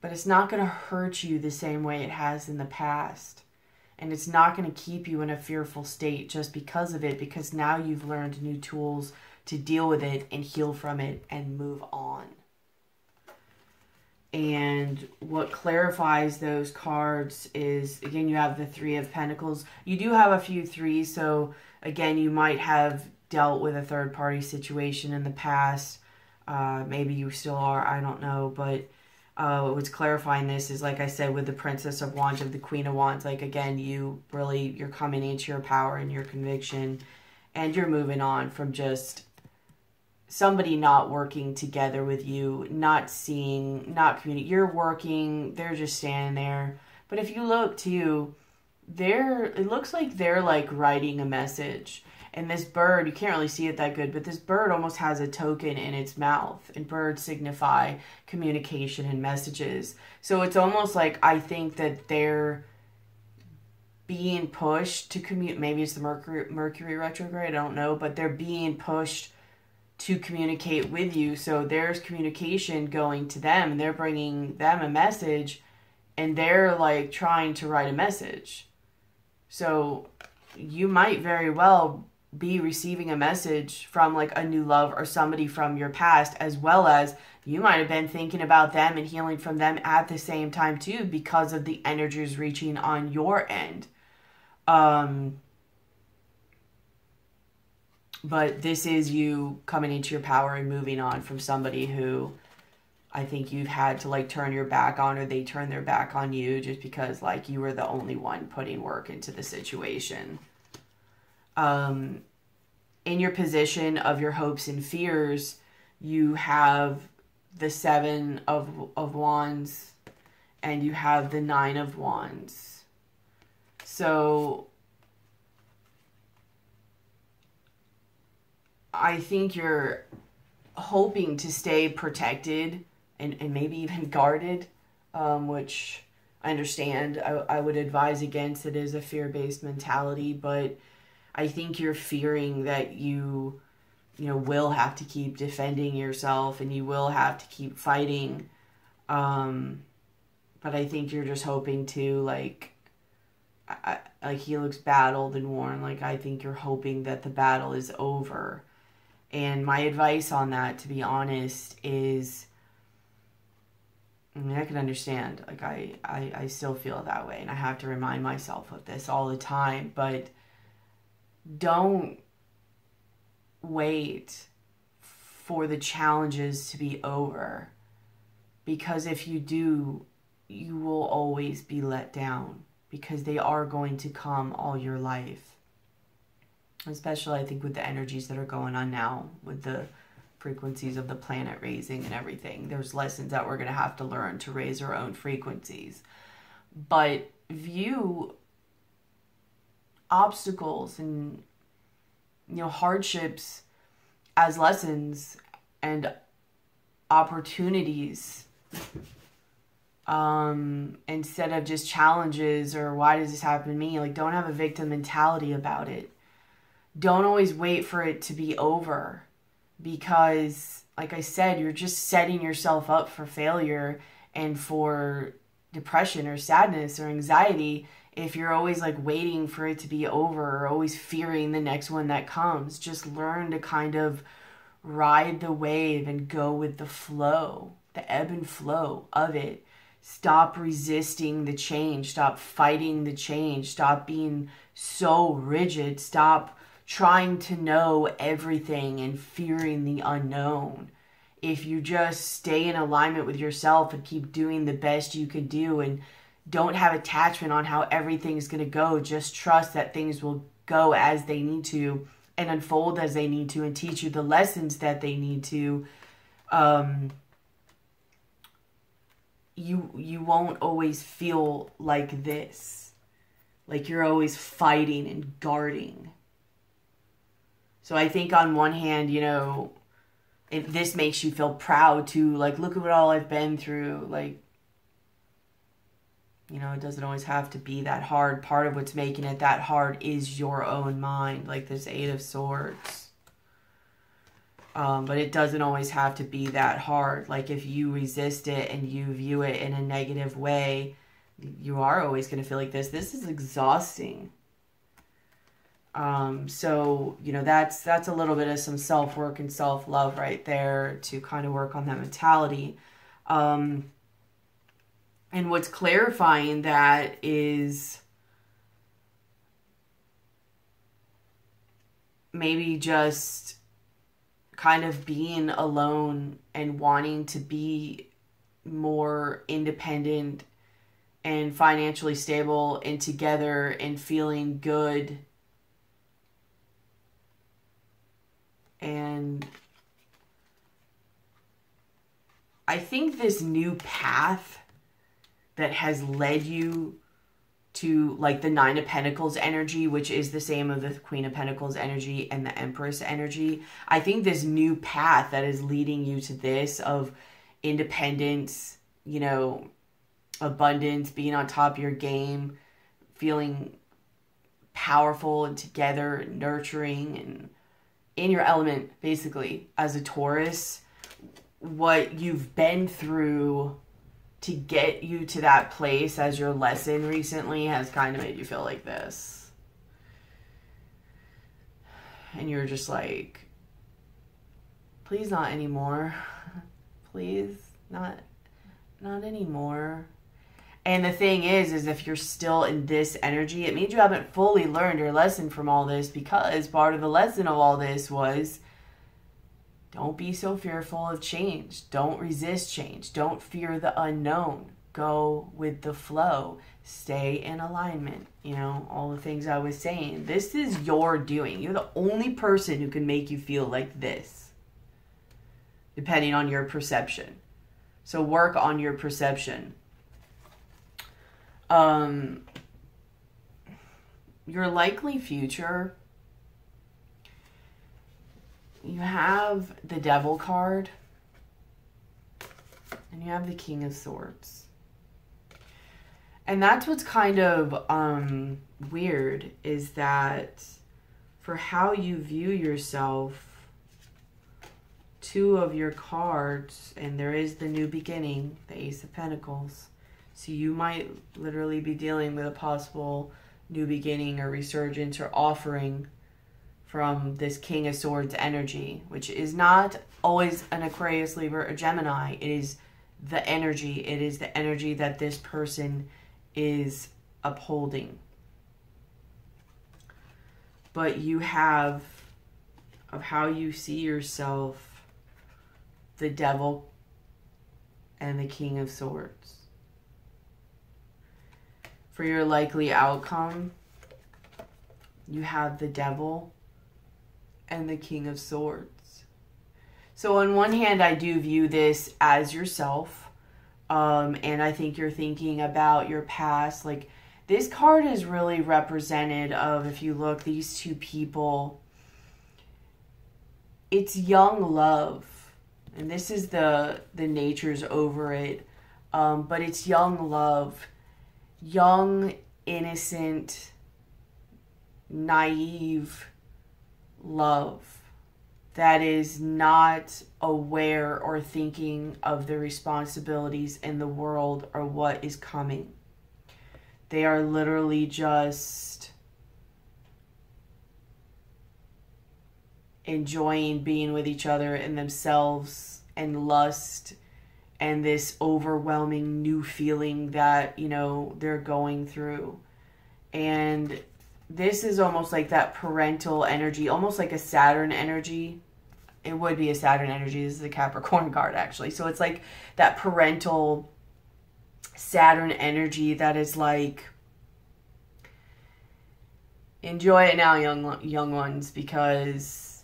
But it's not going to hurt you the same way it has in the past. And it's not going to keep you in a fearful state just because of it, because now you've learned new tools to deal with it and heal from it and move on. And what clarifies those cards is, again, you have the Three of Pentacles. You do have a few threes, so again, you might have dealt with a third-party situation in the past. Maybe you still are, I don't know. But what's clarifying this is, like I said, with the Princess of Wands, of the Queen of Wands, like, again, you're coming into your power and your conviction, and you're moving on from just somebody not working together with you, not seeing, not communicating. You're working, they're just standing there. But if you look too, it looks like they're like writing a message. And this bird, you can't really see it that good, but this bird almost has a token in its mouth. And birds signify communication and messages. So it's almost like, I think that they're being pushed to commute. Maybe it's the Mercury retrograde, I don't know. But they're being pushed to communicate with you. So there's communication going to them, and they're bringing them a message, and they're like trying to write a message. So you might very well be receiving a message from like a new love or somebody from your past, as well as you might have been thinking about them and healing from them at the same time too, because of the energies reaching on your end. But this is you coming into your power and moving on from somebody who I think you've had to like turn your back on, or they turn their back on you just because like you were the only one putting work into the situation. In your position of your hopes and fears, you have the Seven of Wands and you have the Nine of Wands. So I think you're hoping to stay protected and maybe even guarded, which I understand. I would advise against. It is a fear-based mentality, but I think you're fearing that you will have to keep defending yourself and you will have to keep fighting. But I think you're just hoping to like he looks battled and worn. Like I think you're hoping that the battle is over. And my advice on that, to be honest, is, I mean, I can understand. Like I still feel that way, and I have to remind myself of this all the time. But don't wait for the challenges to be over, because if you do, you will always be let down, because they are going to come all your life. Especially, I think, with the energies that are going on now, with the frequencies of the planet raising and everything. There's lessons that we're going to have to learn to raise our own frequencies. But view obstacles and hardships as lessons and opportunities, instead of just challenges or why does this happen to me. Like, don't have a victim mentality about it. Don't always wait for it to be over, because like I said, you're just setting yourself up for failure and for depression or sadness or anxiety if you're always like waiting for it to be over or always fearing the next one that comes. Just learn to kind of ride the wave and go with the flow, the ebb and flow of it. Stop resisting the change. Stop fighting the change. Stop being so rigid. Stop trying to know everything and fearing the unknown. If you just stay in alignment with yourself and keep doing the best you can do and don't have attachment on how everything's going to go, just trust that things will go as they need to and unfold as they need to and teach you the lessons that they need to, you won't always feel like this. Like you're always fighting and guarding. So I think on one hand, if this makes you feel proud to, like, look at what all I've been through. Like, it doesn't always have to be that hard. Part of what's making it that hard is your own mind, like this Eight of Swords. But it doesn't always have to be that hard. Like, if you resist it and you view it in a negative way, you are always going to feel like this. This is exhausting. So, that's a little bit of some self-work and self-love right there to kind of work on that mentality. And what's clarifying that is maybe just kind of being alone and wanting to be more independent and financially stable and together and feeling good. And I think this new path that has led you to like the Nine of Pentacles energy, which is the same of the Queen of Pentacles energy and the Empress energy. I think this new path that is leading you to this of independence, abundance, being on top of your game, feeling powerful and together and nurturing and in your element, basically, as a Taurus, what you've been through to get you to that place as your lesson recently has kind of made you feel like this. And you're just like, please not anymore. Please, not anymore. And the thing is if you're still in this energy, it means you haven't fully learned your lesson from all this, because part of the lesson of all this was, don't be so fearful of change. Don't resist change. Don't fear the unknown. Go with the flow. Stay in alignment. You know, all the things I was saying. This is your doing. You're the only person who can make you feel like this, depending on your perception. So work on your perception. Your likely future, you have the Devil card and you have the King of Swords. And that's what's kind of weird, is that for how you view yourself, two of your cards, and there is the New Beginning, the Ace of Pentacles. So you might literally be dealing with a possible new beginning or resurgence or offering from this King of Swords energy, which is not always an Aquarius, Libra, or Gemini. It is the energy. It is the energy that this person is upholding. But you have, of how you see yourself, the Devil and the King of Swords. For your likely outcome, you have the Devil and the King of Swords. So on one hand, I do view this as yourself. And I think you're thinking about your past. Like, this card is really represented of, if you look, these two people. It's young love. And this is the natures over it. But it's young love. Young, innocent, naive love that is not aware or thinking of the responsibilities in the world or what is coming. They are literally just enjoying being with each other and themselves, and lust, and this overwhelming new feeling that, you know, they're going through. And this is almost like that parental energy, almost like a Saturn energy. It would be a Saturn energy. This is a Capricorn card, actually. So it's like that parental Saturn energy that is like, enjoy it now, young ones, because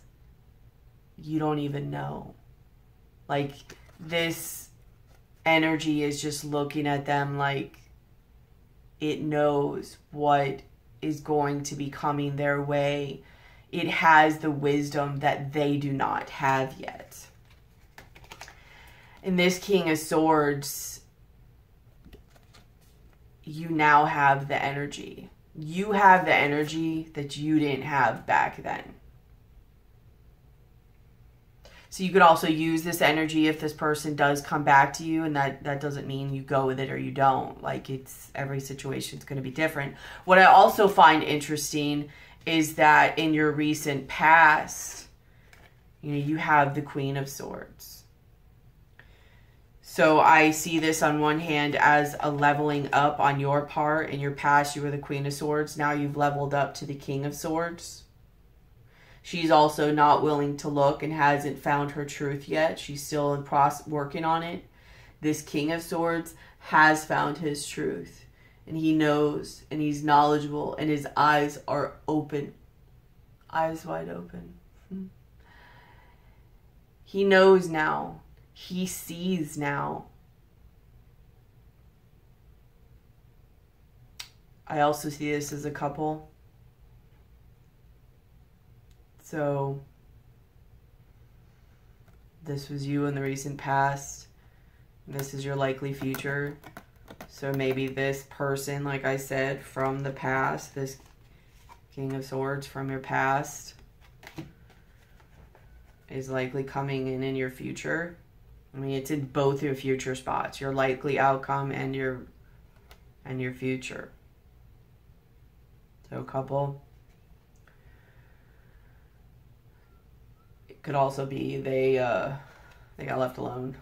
you don't even know. Like, this energy is just looking at them like it knows what is going to be coming their way. It has the wisdom that they do not have yet. In this King of Swords, you now have the energy. You have the energy that you didn't have back then. So you could also use this energy if this person does come back to you, and that doesn't mean you go with it or you don't. Like, it's, every situation is going to be different. What I also find interesting is that in your recent past, you know, you have the Queen of Swords. So I see this on one hand as a leveling up on your part. In your past, you were the Queen of Swords. Now you've leveled up to the King of Swords. She's also not willing to look and hasn't found her truth yet. She's still in working on it. This King of Swords has found his truth. And he knows, and he's knowledgeable, and his eyes are open. Eyes wide open. He knows now. He sees now. I also see this as a couple. So this was you in the recent past. This is your likely future. So maybe this person, like I said, from the past, this King of Swords from your past, is likely coming in your future. I mean, it's in both your future spots, your likely outcome and your future. So, couple. could also be they got left alone.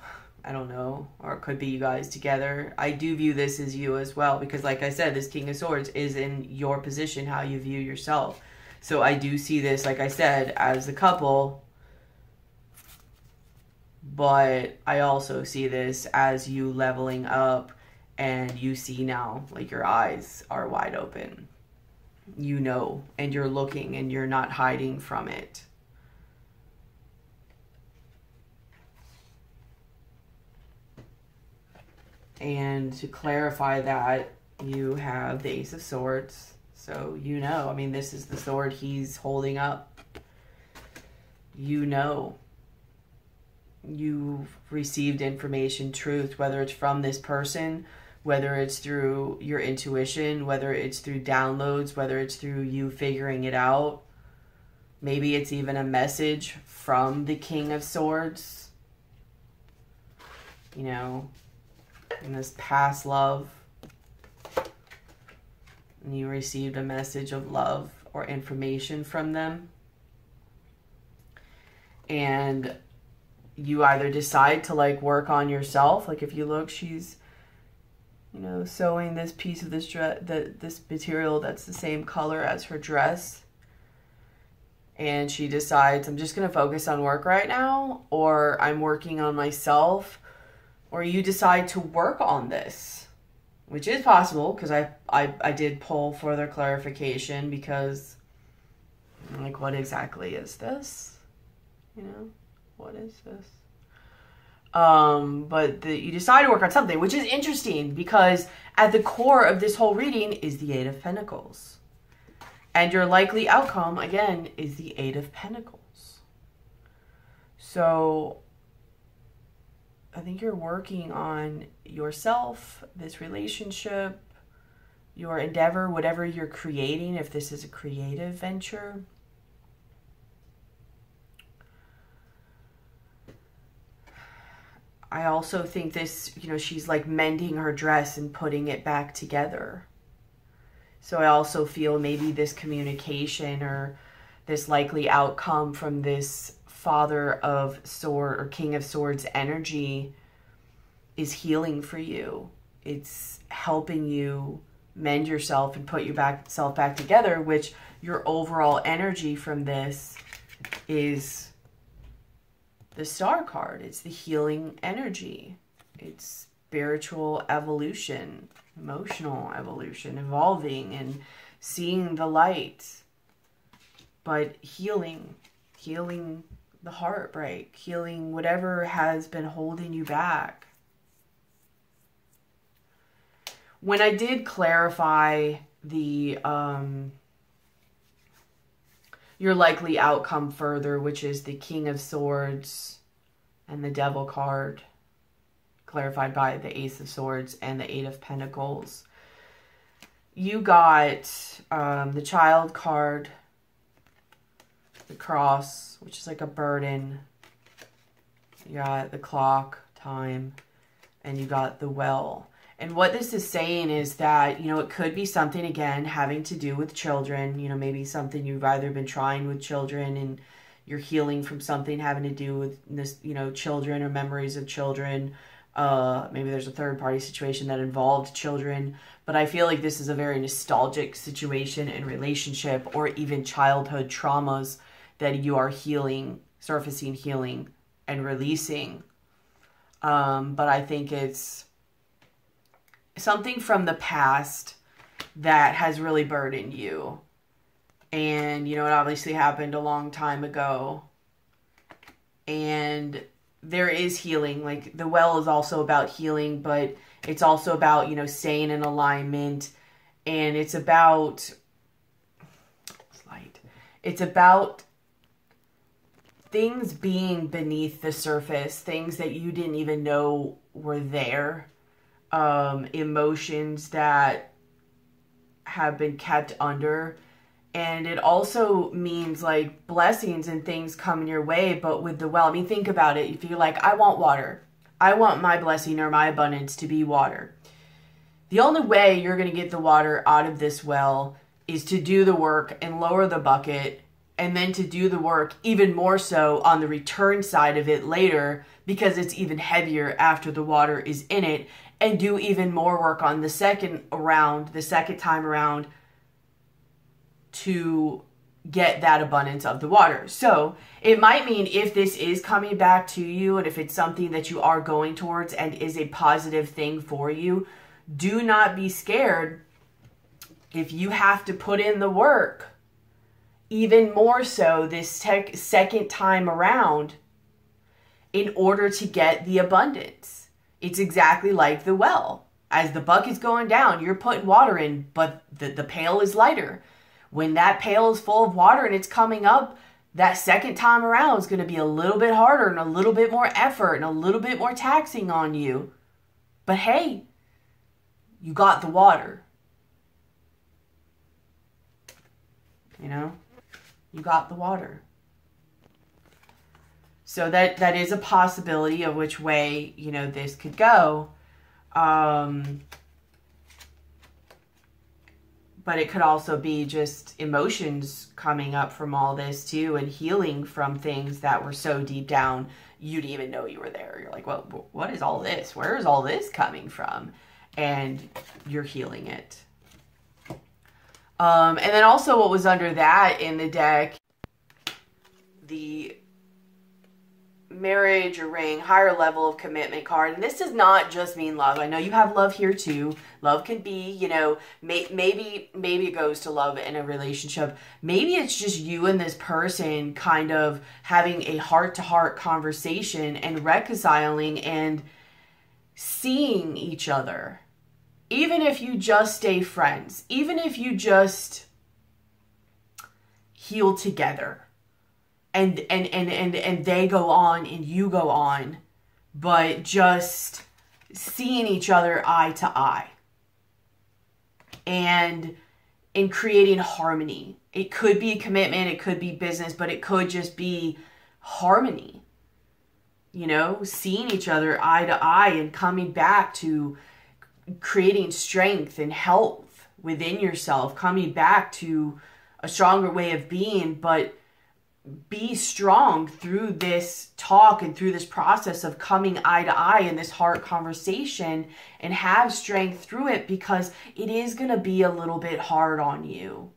I don't know. Or it could be you guys together. I do view this as you as well, because like I said, this King of Swords is in your position, how you view yourself. So I do see this, like I said, as a couple. But I also see this as you leveling up, and you see now, like your eyes are wide open. You know, and you're looking and you're not hiding from it. And to clarify that, you have the Ace of Swords. So you know, I mean, this is the sword he's holding up. You know. You've received information, truth, whether it's from this person, whether it's through your intuition, whether it's through downloads, whether it's through you figuring it out. Maybe it's even a message from the King of Swords. You know, in this past love. And you received a message of love or information from them. And you either decide to like work on yourself. Like if you look, she's, you know, sewing this piece of this dress, this material that's the same color as her dress. And she decides, I'm just going to focus on work right now, or I'm working on myself, or you decide to work on this, which is possible, because I did pull further clarification, because I'm like, what exactly is this? You know, what is this? But you decide to work on something, which is interesting, because at the core of this whole reading is the Eight of Pentacles. And your likely outcome, again, is the Eight of Pentacles. So I think you're working on yourself, this relationship, your endeavor, whatever you're creating, if this is a creative venture. I also think this, you know, she's like mending her dress and putting it back together. So I also feel maybe this communication or this likely outcome from this Father of Sword or King of Swords energy is healing for you. It's helping you mend yourself and put yourself back together, which your overall energy from this is the Star card. It's the healing energy. It's spiritual evolution, emotional evolution, evolving and seeing the light, but healing the heartbreak, healing whatever has been holding you back. When I did clarify the your likely outcome further, which is the King of Swords and the Devil card, clarified by the Ace of Swords and the Eight of Pentacles, you got the Child card, the Cross, which is like a burden. You got the Clock, time, and you got the Well. And what this is saying is that, you know, it could be something, again, having to do with children. You know, maybe something you've either been trying with children and you're healing from something having to do with this, you know, children or memories of children. Maybe there's a third party situation that involved children. But I feel like this is a very nostalgic situation and relationship, or even childhood traumas that you are healing, surfacing, healing, and releasing. But I think it's something from the past that has really burdened you. And, you know, it obviously happened a long time ago. And there is healing. Like, the Well is also about healing, but it's also about, you know, staying in alignment. And it's about, it's about things being beneath the surface, things that you didn't even know were there. Emotions that have been kept under. And it also means like blessings and things coming your way. But with the Well, I mean, think about it. If you're like, I want water, I want my blessing or my abundance to be water. The only way you're going to get the water out of this well is to do the work and lower the bucket and then to do the work even more so on the return side of it later, because it's even heavier after the water is in it, and do even more work on the second time around to get that abundance of the water. So it might mean if this is coming back to you, and if it's something that you are going towards and is a positive thing for you, do not be scared if you have to put in the work even more so this second time around in order to get the abundance. It's exactly like the well. As the bucket's going down, you're putting water in, but the pail is lighter. When that pail is full of water and it's coming up, that second time around is going to be a little bit harder and a little bit more effort and a little bit more taxing on you. But hey, you got the water. You know? You got the water. So that is a possibility of which way, you know, this could go. But it could also be just emotions coming up from all this too, and healing from things that were so deep down you didn't even know you were there. You're like, well, what is all this? Where is all this coming from? And you're healing it. And then also what was under that in the deck, the marriage or ring, higher level of commitment card. And this does not just mean love. I know you have love here too. Love can be, you know, maybe it goes to love in a relationship. Maybe it's just you and this person kind of having a heart-to-heart conversation and reconciling and seeing each other. Even if you just stay friends, even if you just heal together. And they go on and you go on, but just seeing each other eye to eye and in creating harmony. It could be commitment, it could be business, but it could just be harmony. You know, seeing each other eye to eye and coming back to creating strength and health within yourself, coming back to a stronger way of being, but be strong through this talk and through this process of coming eye to eye in this heart conversation, and have strength through it, because it is going to be a little bit hard on you.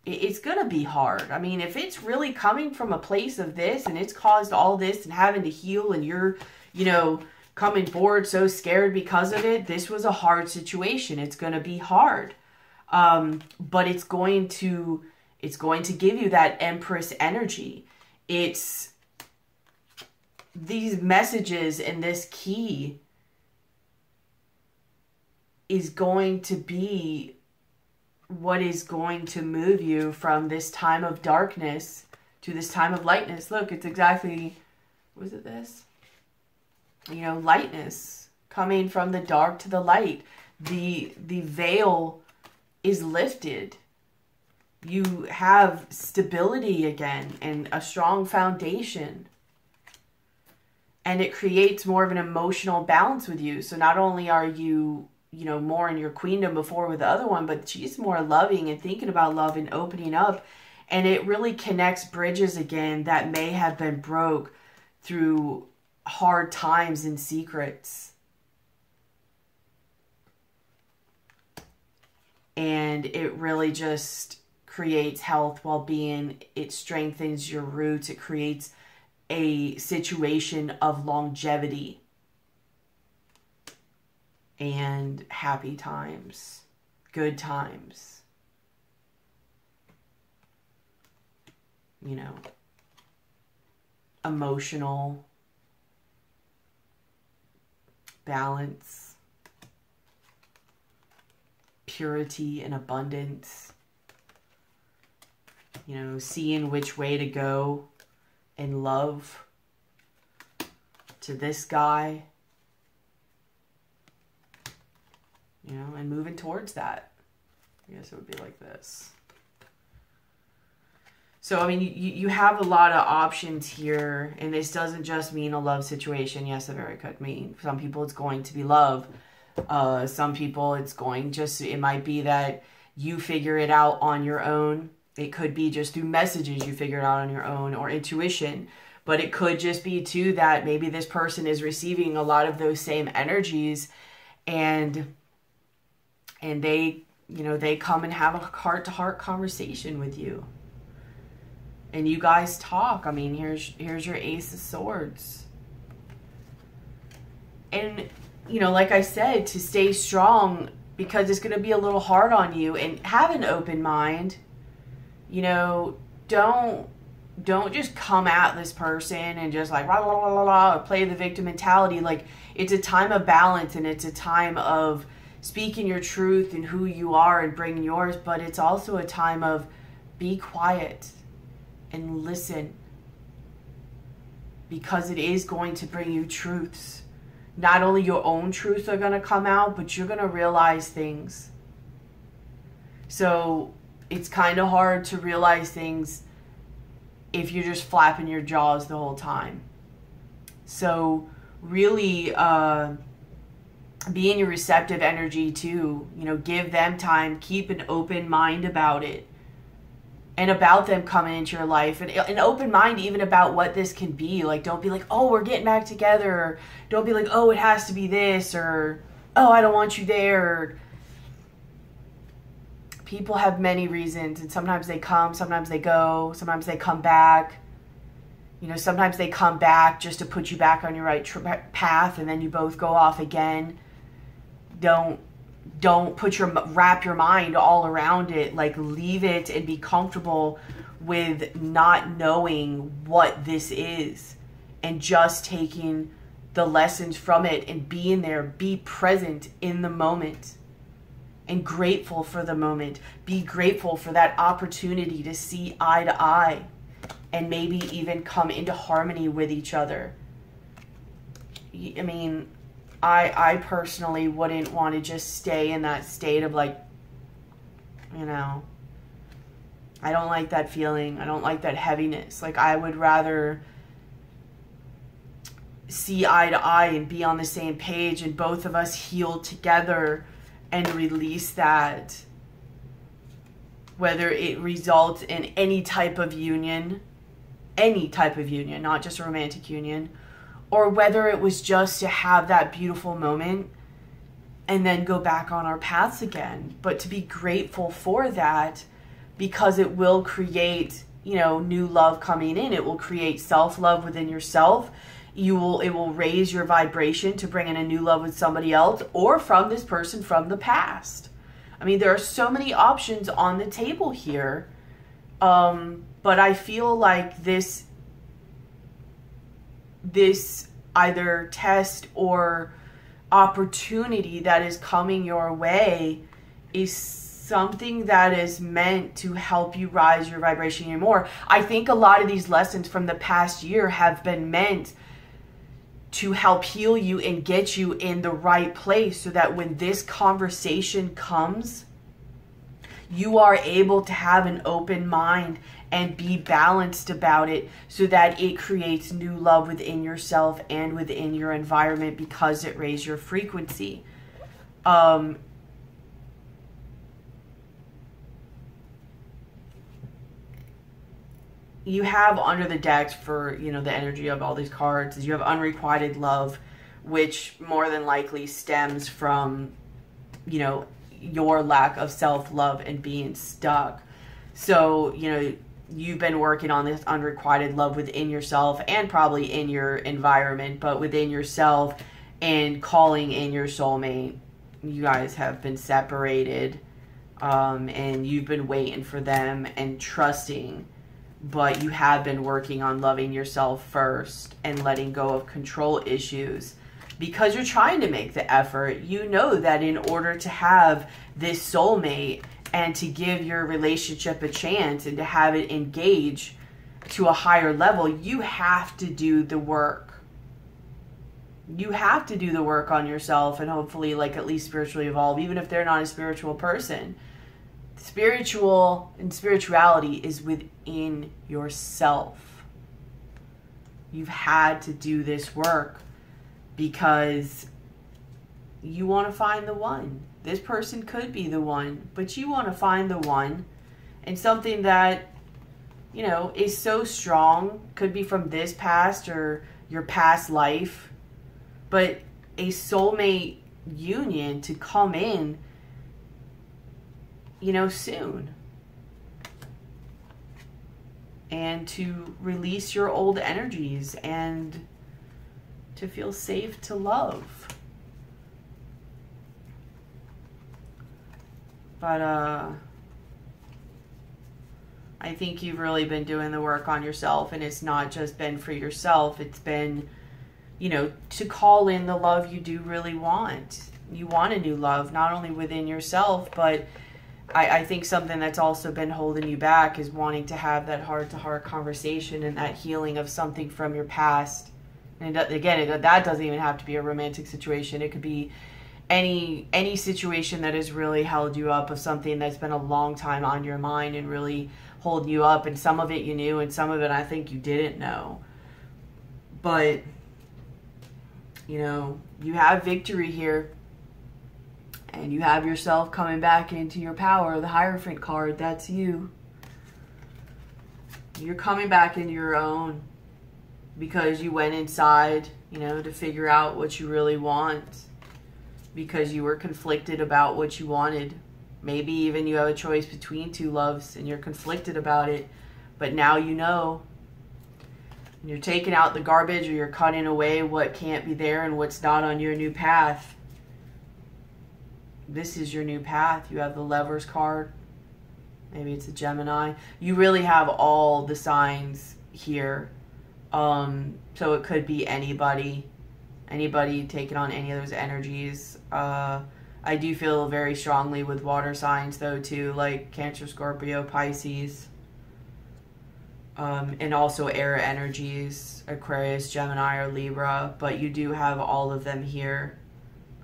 It's going to be hard. I mean, if it's really coming from a place of this and it's caused all this and having to heal, and you're, you know, coming forward so scared because of it, this was a hard situation. It's going to be hard. But it's going to give you that Empress energy. It's these messages, and this key is going to be what is going to move you from this time of darkness to this time of lightness. Look, it's exactly, was it this? You know, lightness, coming from the dark to the light. The veil is lifted. You have stability again and a strong foundation. And it creates more of an emotional balance with you. So not only are you, you know, more in your queendom before with the other one, but she's more loving and thinking about love and opening up. And it really connects bridges again that may have been broke through hard times and secrets. And it really just creates health, well-being. It strengthens your roots. It creates a situation of longevity and happy times, good times. You know, emotional balance, purity and abundance. You know, seeing which way to go in love to this guy. You know, and moving towards that. I guess it would be like this. So, I mean, you have a lot of options here, and this doesn't just mean a love situation. Yes, it very could mean. Some people it's going to be love. Some people it's going it might be that you figure it out on your own, It could be just through messages you figured out on your own, or intuition. But it could just be too that maybe this person is receiving a lot of those same energies, and they, you know, they come and have a heart-to-heart conversation with you. And you guys talk. I mean, here's your Ace of Swords. And, you know, like I said, to stay strong, because it's going to be a little hard on you, and have an open mind. You know, don't just come at this person and just like rah, rah, rah, rah, rah, or play the victim mentality. Like, it's a time of balance, and it's a time of speaking your truth and who you are and bringing yours. But it's also a time of be quiet and listen, because it is going to bring you truths. Not only your own truths are going to come out, but you're going to realize things. So it's kind of hard to realize things if you're just flapping your jaws the whole time. So really be in your receptive energy too. You know, give them time. Keep an open mind about it. And about them coming into your life. And an open mind even about what this can be. Like, don't be like, oh, we're getting back together. Or don't be like, oh, it has to be this. Or, oh, I don't want you there. Or, people have many reasons. And sometimes they come, sometimes they go. Sometimes they come back. You know, sometimes they come back just to put you back on your right path. And then you both go off again. Don't wrap your mind all around it. Like, leave it and be comfortable with not knowing what this is, and just taking the lessons from it and being there. Be present in the moment and grateful for the moment. Be grateful for that opportunity to see eye to eye and maybe even come into harmony with each other. I mean, I personally wouldn't want to just stay in that state of like, you know, I don't like that feeling. I don't like that heaviness. Like, I would rather see eye to eye and be on the same page, and both of us heal together and release that. Whether it results in any type of union, not just a romantic union, or whether it was just to have that beautiful moment and then go back on our paths again. But to be grateful for that, because it will create, you know, new love coming in. It will create self-love within yourself. It will raise your vibration to bring in a new love with somebody else, or from this person from the past. I mean, there are so many options on the table here. But I feel like this either test or opportunity that is coming your way is something that is meant to help you rise your vibration even more. I think a lot of these lessons from the past year have been meant to help heal you and get you in the right place, so that when this conversation comes, you are able to have an open mind and be balanced about it, so that it creates new love within yourself and within your environment, because it raises your frequency. You have under the decks for, you know, the energy of all these cards is you have unrequited love, which more than likely stems from, you know, your lack of self-love and being stuck. So, you know, you've been working on this unrequited love within yourself and probably in your environment, but within yourself, and calling in your soulmate. You guys have been separated, and you've been waiting for them and trusting, but you have been working on loving yourself first and letting go of control issues, because you're trying to make the effort. You know that in order to have this soulmate and to give your relationship a chance and to have it engage to a higher level, you have to do the work. You have to do the work on yourself, and hopefully, like, at least spiritually evolve, even if they're not a spiritual person. Spiritual and spirituality is within yourself. You've had to do this work because you want to find the one. This person could be the one, but you want to find the one, and something that, you know, is so strong, could be from this past or your past life, but a soulmate union to come in, you know, soon. And to release your old energies and to feel safe to love. But I think you've really been doing the work on yourself, and it's not just been for yourself. It's been, you know, to call in the love you do really want. You want a new love, not only within yourself, but I think something that's also been holding you back is wanting to have that heart-to-heart conversation and that healing of something from your past. And again, that doesn't even have to be a romantic situation. It could be any situation that has really held you up, of something that's been a long time on your mind and really holding you up. And some of it you knew, and some of it I think you didn't know. But, you know, you have victory here. And you have yourself coming back into your power. The Hierophant card, that's you. You're coming back into your own because you went inside, you know, to figure out what you really want. Because you were conflicted about what you wanted. Maybe even you have a choice between two loves and you're conflicted about it. But now you know. And you're taking out the garbage, or you're cutting away what can't be there and what's not on your new path. This is your new path. You have the Lovers card. Maybe it's a Gemini. You really have all the signs here. So it could be anybody taking on any of those energies. I do feel very strongly with water signs though too, like Cancer, Scorpio, Pisces. And also air energies, Aquarius, Gemini, or Libra. But you do have all of them here.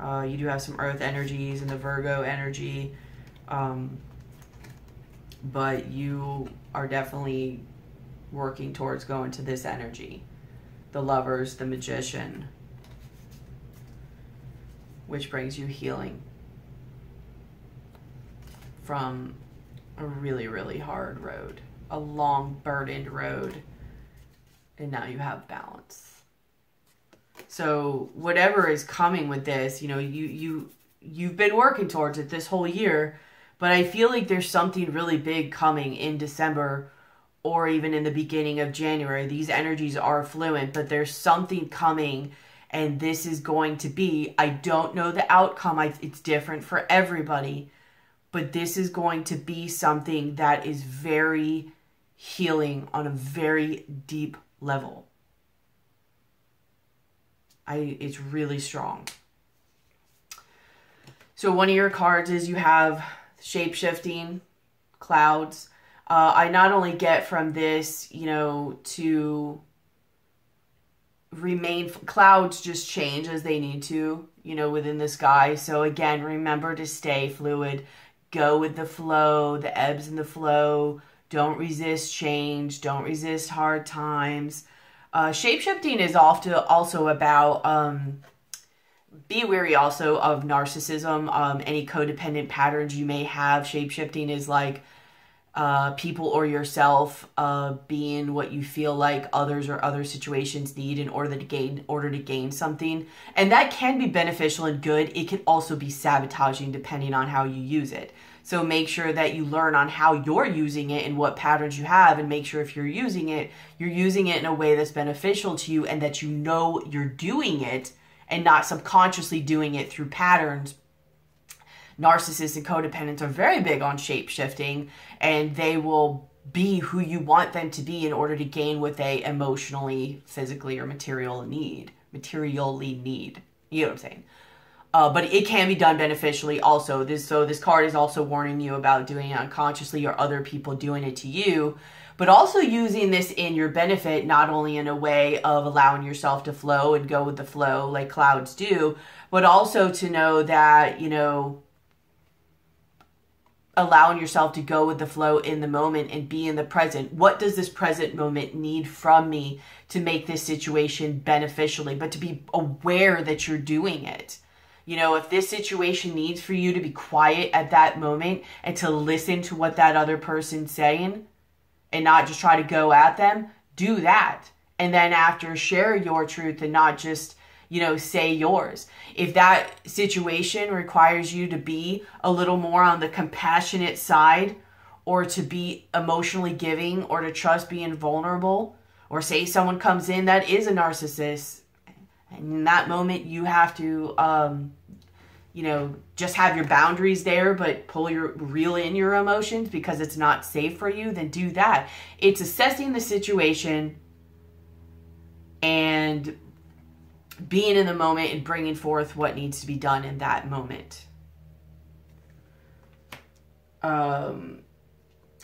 You do have some earth energies and the Virgo energy. But you are definitely working towards going to this energy. The Lovers, the Magician. Which brings you healing. From a really, really hard road. A long, burdened road. And now you have balance. So whatever is coming with this, you know, you've been working towards it this whole year, but I feel like there's something really big coming in December or even in the beginning of January. These energies are fluent, but there's something coming, and this is going to be, I don't know the outcome. It's different for everybody, but this is going to be something that is very healing on a very deep level. It's really strong. So one of your cards is you have shape-shifting, clouds. I not only get from this, you know, to remain, clouds just change as they need to, you know, within the sky. So again, remember to stay fluid. Go with the flow, the ebbs and the flow. Don't resist change. Don't resist hard times. Shape-shifting is also about, be wary also of narcissism, any codependent patterns you may have. Shape-shifting is like people or yourself being what you feel like others or other situations need in order to gain something. And that can be beneficial and good. It can also be sabotaging depending on how you use it. So make sure that you learn on how you're using it and what patterns you have, and make sure if you're using it in a way that's beneficial to you and that you know you're doing it and not subconsciously doing it through patterns. Narcissists and codependents are very big on shape-shifting, and they will be who you want them to be in order to gain what they emotionally, physically, or materially need. You know what I'm saying? But it can be done beneficially also. This card is also warning you about doing it unconsciously or other people doing it to you, but also using this in your benefit, not only in a way of allowing yourself to flow and go with the flow like clouds do, but also to know that, you know, allowing yourself to go with the flow in the moment and be in the present. What does this present moment need from me to make this situation beneficially? But to be aware that you're doing it. You know, if this situation needs for you to be quiet at that moment and to listen to what that other person's saying and not just try to go at them, do that. And then after, share your truth and not just, you know, say yours. If that situation requires you to be a little more on the compassionate side, or to be emotionally giving, or to trust being vulnerable, or say someone comes in that is a narcissist, and in that moment you have to, you know, just have your boundaries there, but reel in your emotions because it's not safe for you, then do that. It's assessing the situation and being in the moment and bringing forth what needs to be done in that moment.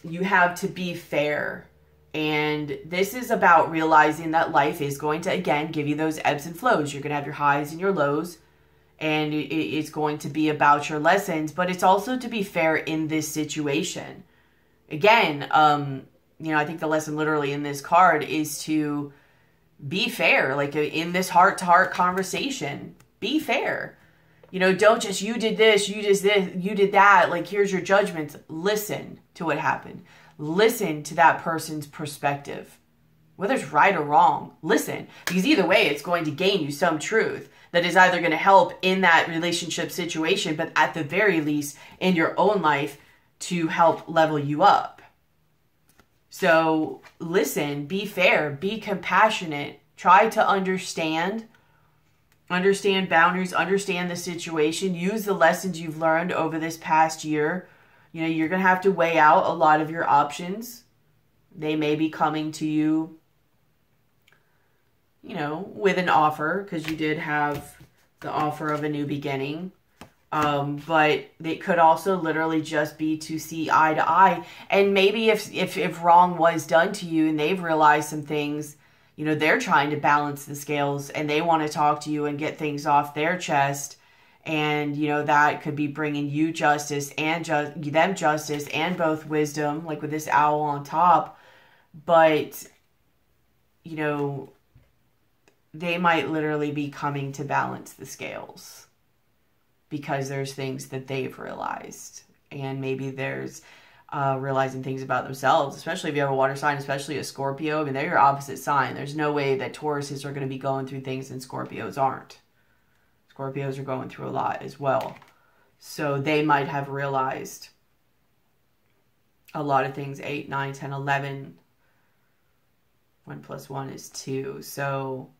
You have to be fair. And this is about realizing that life is going to, again, give you those ebbs and flows. You're going to have your highs and your lows. And it's going to be about your lessons. But it's also to be fair in this situation. Again, you know, I think the lesson literally in this card is to be fair. Like in this heart-to-heart conversation, be fair. You know, don't just, you did this, you did that. Like, here's your judgments. Listen to what happened. Listen to that person's perspective. Whether it's right or wrong, listen. Because either way, it's going to gain you some truth that is either going to help in that relationship situation, but at the very least, in your own life, to help level you up. So listen, be fair, be compassionate, try to understand boundaries, understand the situation, use the lessons you've learned over this past year. You know, you're going to have to weigh out a lot of your options. They may be coming to you, you know, with an offer, because you did have the offer of a new beginning. But it could also literally just be to see eye to eye. And maybe if wrong was done to you and they've realized some things, you know, they're trying to balance the scales and they want to talk to you and get things off their chest. And, you know, that could be bringing you justice and them justice and both wisdom, like with this owl on top. But, you know, they might literally be coming to balance the scales because there's things that they've realized. And maybe there's realizing things about themselves, especially if you have a water sign, especially a Scorpio. I mean, they're your opposite sign. There's no way that Tauruses are going to be going through things and Scorpios aren't. Scorpios are going through a lot as well. So they might have realized a lot of things. 8, 9, 10, 11. 1 plus 1 is 2. So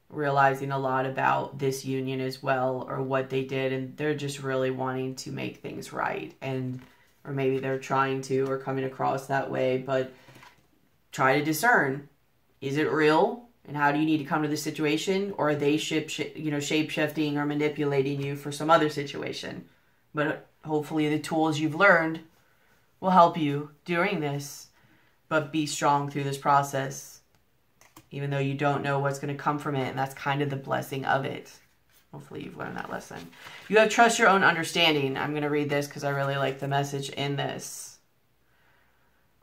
realizing a lot about this union as well, or what they did, and they're just really wanting to make things right. And or maybe they're trying to, or coming across that way, but try to discern, is it real? And how do you need to come to this situation? Or are they shape-shifting or manipulating you for some other situation? But hopefully the tools you've learned will help you during this. But be strong through this process, even though you don't know what's going to come from it. And that's kind of the blessing of it. Hopefully you've learned that lesson. You have trust your own understanding. I'm going to read this because I really like the message in this.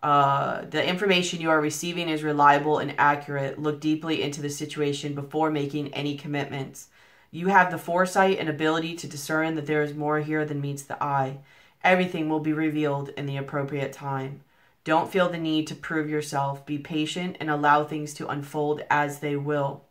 The information you are receiving is reliable and accurate. Look deeply into the situation before making any commitments. You have the foresight and ability to discern that there is more here than meets the eye. Everything will be revealed in the appropriate time. Don't feel the need to prove yourself. Be patient and allow things to unfold as they will.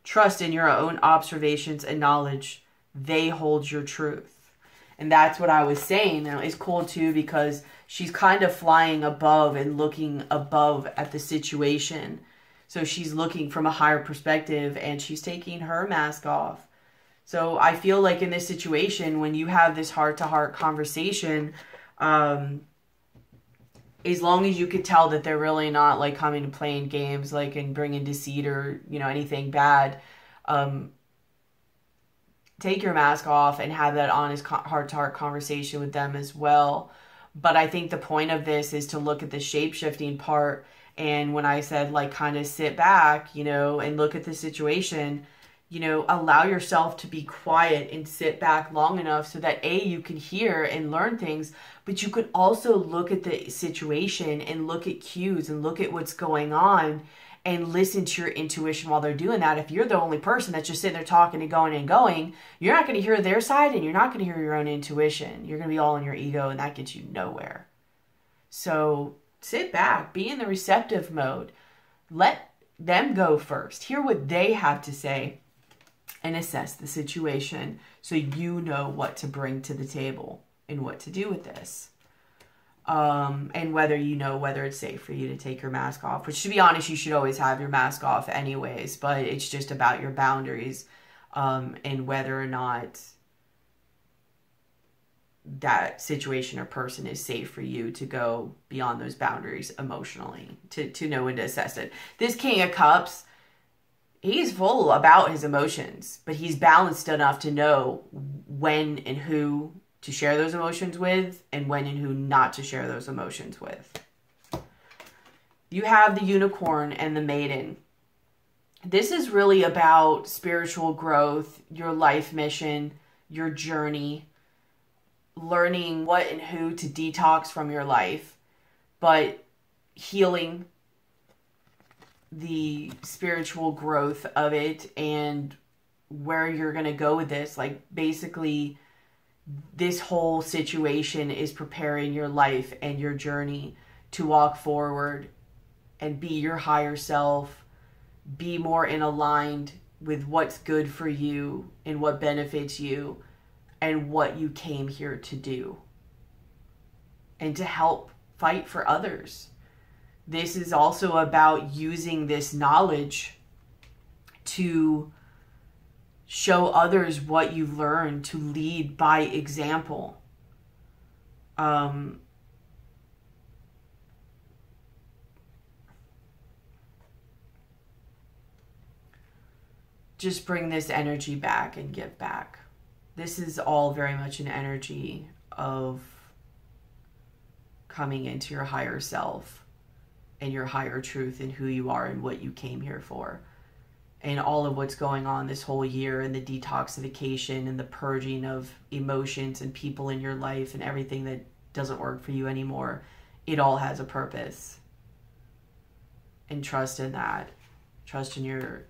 Trust in your own observations and knowledge. They hold your truth. And that's what I was saying. It's cool too because she's kind of flying above and looking above at the situation. So she's looking from a higher perspective and she's taking her mask off. So I feel like in this situation, when you have this heart-to-heart conversation, as long as you could tell that they're really not like coming and playing games, like and bringing deceit or, you know, anything bad, take your mask off and have that honest heart-to-heart conversation with them as well. But I think the point of this is to look at the shape-shifting part. And when I said like kind of sit back, you know, and look at the situation, you know, allow yourself to be quiet and sit back long enough so that you can hear and learn things, but you could also look at the situation and look at cues and look at what's going on and listen to your intuition while they're doing that. If you're the only person that's just sitting there talking and going, you're not going to hear their side and you're not going to hear your own intuition. You're going to be all in your ego, and that gets you nowhere. So sit back, be in the receptive mode. Let them go first. Hear what they have to say and assess the situation so you know what to bring to the table and what to do with this. And whether it's safe for you to take your mask off, which, to be honest, you should always have your mask off anyways, but it's just about your boundaries, and whether or not that situation or person is safe for you to go beyond those boundaries emotionally, to know when to assess it. This King of Cups, he's full about his emotions, but he's balanced enough to know when and who to share those emotions with, and when and who not to share those emotions with. You have the Unicorn and the Maiden. This is really about spiritual growth, your life mission, your journey, learning what and who to detox from your life, but healing the spiritual growth of it and where you're going to go with this. Like, basically, this whole situation is preparing your life and your journey to walk forward and be your higher self, be more in aligned with what's good for you and what benefits you and what you came here to do, and to help fight for others. This is also about using this knowledge to show others what you've learned, to lead by example. Just bring this energy back and give back. This is all very much an energy of coming into your higher self and your higher truth and who you are and what you came here for. And all of what's going on this whole year, and the detoxification and the purging of emotions and people in your life and everything that doesn't work for you anymore. It all has a purpose. And trust in that. Trust in your,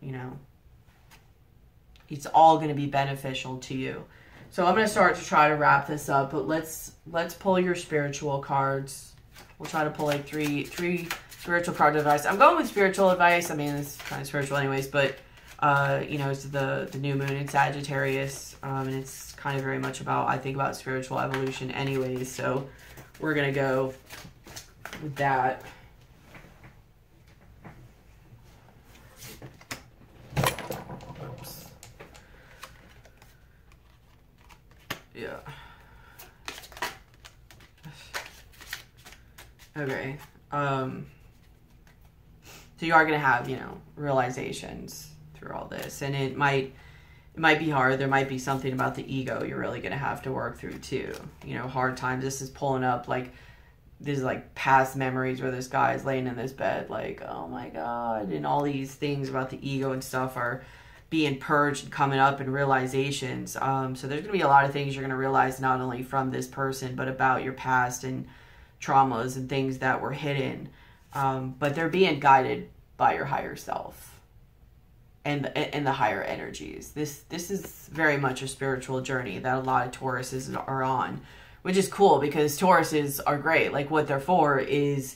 it's all going to be beneficial to you. So I'm going to start to try to wrap this up, but let's pull your spiritual cards. We'll try to pull like three spiritual card advice. I'm going with spiritual advice. I mean, it's kind of spiritual anyways, but it's the new moon in Sagittarius, and it's kind of very much about, I think, about spiritual evolution anyways. So we're going to go with that. Oops. Yeah. Okay. So you are going to have, realizations through all this, and it might be hard. There might be something about the ego you're really going to have to work through too. Hard times. This is pulling up like these like past memories where this guy's laying in this bed like, oh my God, and all these things about the ego and stuff are being purged and coming up in realizations. So there's going to be a lot of things you're going to realize, not only from this person, but about your past and traumas and things that were hidden. But they're being guided by your higher self and the higher energies. This is very much a spiritual journey that a lot of Tauruses are on, which is cool because Tauruses are great. Like, what they're for is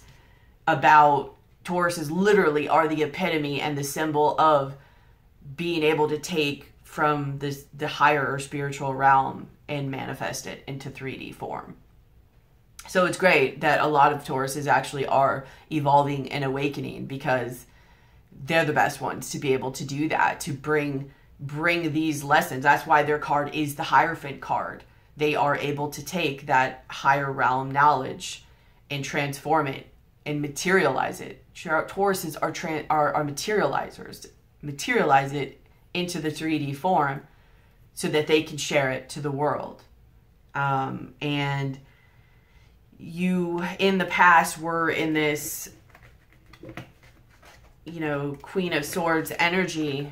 about, Tauruses literally are the epitome and the symbol of being able to take from the higher or spiritual realm and manifest it into 3D form. So it's great that a lot of Tauruses actually are evolving and awakening, because they're the best ones to be able to do that, to bring these lessons. That's why their card is the Hierophant card. They are able to take that higher realm knowledge and transform it and materialize it. Tauruses are materializers. Materialize it into the 3D form so that they can share it to the world. And you, in the past, were in this, Queen of Swords energy.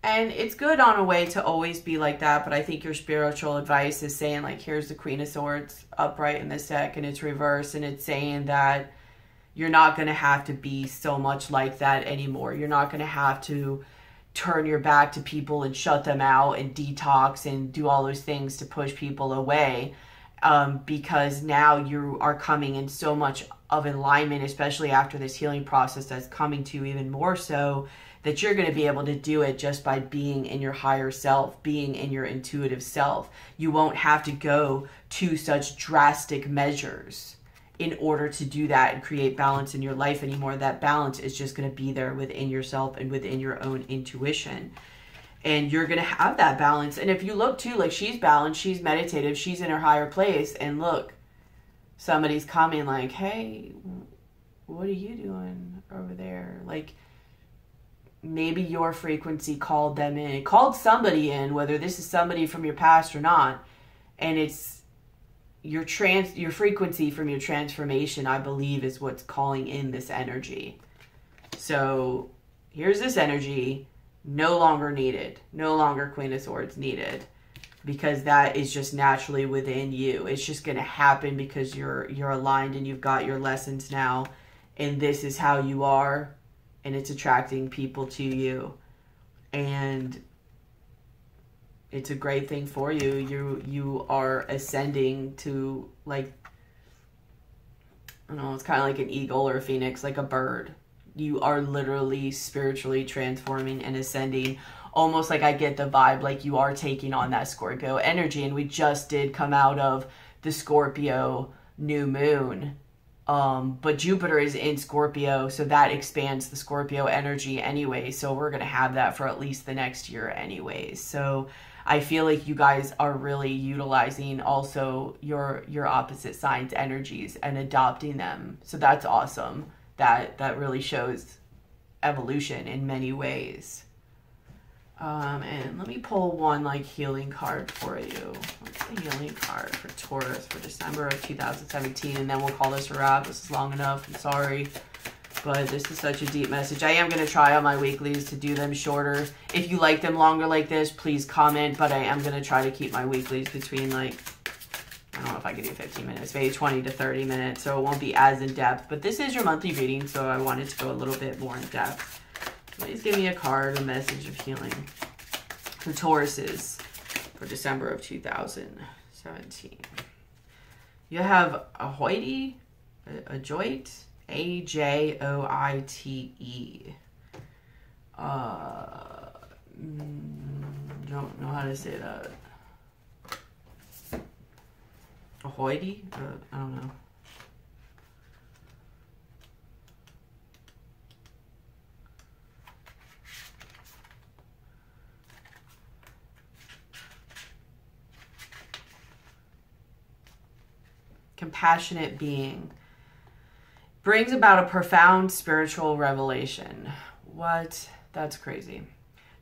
And it's good on a way to always be like that, but I think your spiritual advice is saying, like, here's the Queen of Swords upright in this deck, and it's reversed, and it's saying that You're not going to have to be so much like that anymore. You're not going to have to turn your back to people and shut them out and detox and do all those things to push people away, because now you are coming in so much of alignment, especially after this healing process that's coming to you even more so, that you're going to be able to do it just by being in your higher self, being in your intuitive self. You won't have to go to such drastic measures in order to do that and create balance in your life anymore. That balance is just going to be there within yourself and within your own intuition. And you're going to have that balance. And if you look too, like, she's balanced, she's meditative, she's in her higher place. And look, somebody's coming like, hey, what are you doing over there? Like, maybe your frequency called them in. It called somebody in, whether this is somebody from your past or not. And it's your frequency from your transformation, I believe, is what's calling in this energy. So here's this energy, no longer needed, no longer Queen of Swords needed, because that is just naturally within you. It's just going to happen because you're aligned and you've got your lessons now, and this is how you are, and it's attracting people to you, and it's a great thing for you. You are ascending to, like, I don't know, it's kind of like an eagle or a phoenix, like a bird. You are literally spiritually transforming and ascending. Almost like I get the vibe like you are taking on that Scorpio energy. And we just did come out of the Scorpio new moon. But Jupiter is in Scorpio, so that expands the Scorpio energy anyway. So we're going to have that for at least the next year anyways. So I feel like you guys are really utilizing also your opposite signs' energies and adopting them. So that's awesome. That really shows evolution in many ways. And let me pull one like healing card for you. What's the healing card for Taurus for December of 2017? And then we'll call this a wrap. This is long enough. I'm sorry. But this is such a deep message. I am going to try on my weeklies to do them shorter. If you like them longer like this, please comment. But I am going to try to keep my weeklies between, like, I don't know if I can do 15 minutes, maybe 20 to 30 minutes. So it won't be as in depth. But this is your monthly reading, so I wanted to go a little bit more in depth. Please give me a card, a message of healing for Tauruses for December of 2017. You have a Ajoite, Ajoite, Ajoite. Don't know how to say that. Ajoite? I don't know. Compassionate being. Brings about a profound spiritual revelation. What? That's crazy.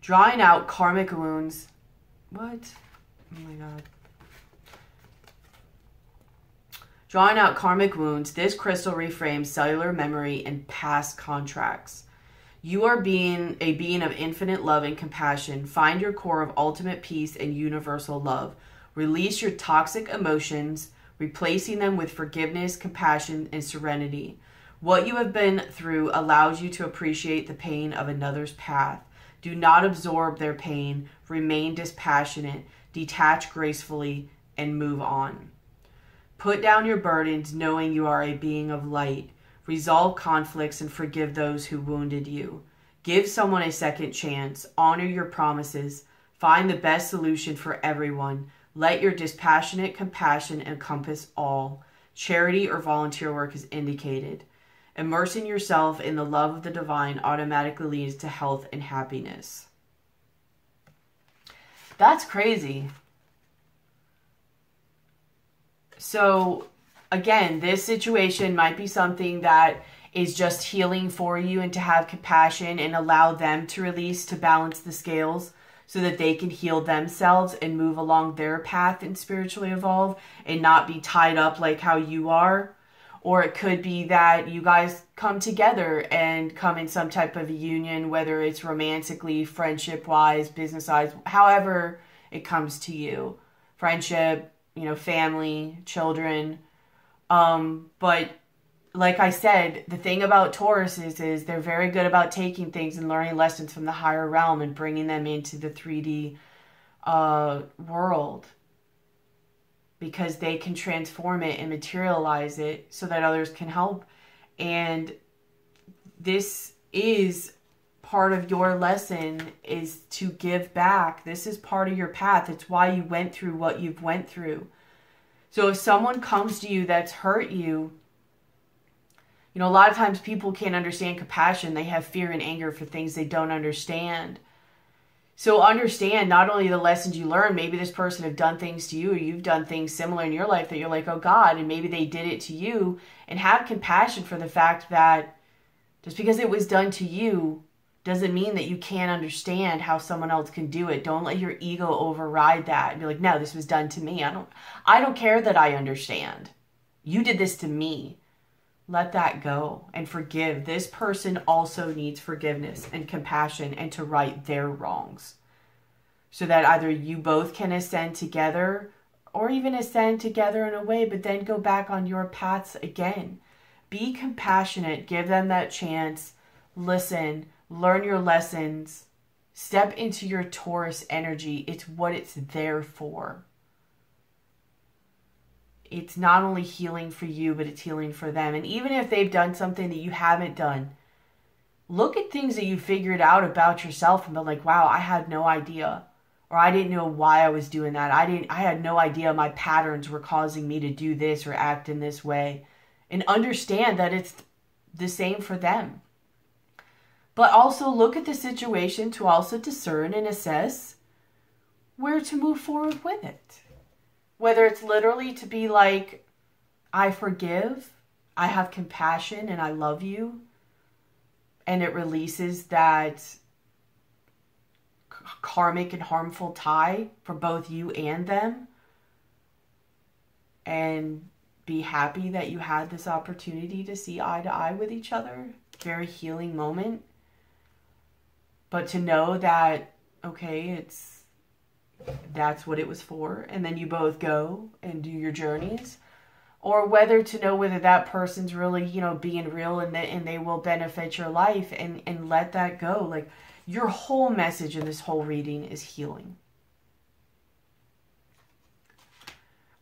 Drawing out karmic wounds. What? Oh my God. Drawing out karmic wounds, this crystal reframes cellular memory and past contracts. You are a being of infinite love and compassion. Find your core of ultimate peace and universal love. Release your toxic emotions, replacing them with forgiveness, compassion, and serenity. What you have been through allows you to appreciate the pain of another's path. Do not absorb their pain. Remain dispassionate. Detach gracefully and move on. Put down your burdens, knowing you are a being of light. Resolve conflicts and forgive those who wounded you. Give someone a second chance. Honor your promises. Find the best solution for everyone. Let your dispassionate compassion encompass all. Charity or volunteer work is indicated. Immersing yourself in the love of the divine automatically leads to health and happiness. That's crazy. So, again, this situation might be something that is just healing for you, and to have compassion and allow them to release, to balance the scales so that they can heal themselves and move along their path and spiritually evolve and not be tied up like how you are. Or it could be that you guys come together and come in some type of a union, whether it's romantically, friendship-wise, business-wise, however it comes to you. Friendship, family, children. But like I said, the thing about Taurus is they're very good about taking things and learning lessons from the higher realm and bringing them into the 3D world, because they can transform it and materialize it so that others can help. And this is part of your lesson, is to give back. This is part of your path. It's why you went through what you've went through. So if someone comes to you that's hurt you, you know, a lot of times people can't understand compassion. They have fear and anger for things they don't understand. So understand not only the lessons you learn, maybe this person have done things to you, or you've done things similar in your life that you're like, oh God, and maybe they did it to you, and have compassion for the fact that just because it was done to you doesn't mean that you can't understand how someone else can do it. Don't let your ego override that and be like, no, this was done to me. I don't care that I understand. You did this to me. Let that go and forgive. This person also needs forgiveness and compassion and to right their wrongs, so that either you both can ascend together, or even ascend together in a way, but then go back on your paths again. Be compassionate. Give them that chance. Listen. Learn your lessons. Step into your Taurus energy. It's what it's there for. It's not only healing for you, but it's healing for them. And even if they've done something that you haven't done, look at things that you figured out about yourself and be like, wow, I had no idea. Or I didn't know why I was doing that. I had no idea my patterns were causing me to do this or act in this way. And understand that it's the same for them. But also look at the situation to also discern and assess where to move forward with it. Whether it's literally to be like, I forgive, I have compassion, and I love you. And it releases that karmic and harmful tie for both you and them. And be happy that you had this opportunity to see eye to eye with each other. Very healing moment. But to know that, okay, that's what it was for, and then you both go and do your journeys. Or whether to know whether that person's really, you know, being real and they will benefit your life, and let that go. Like, your whole message in this whole reading is healing.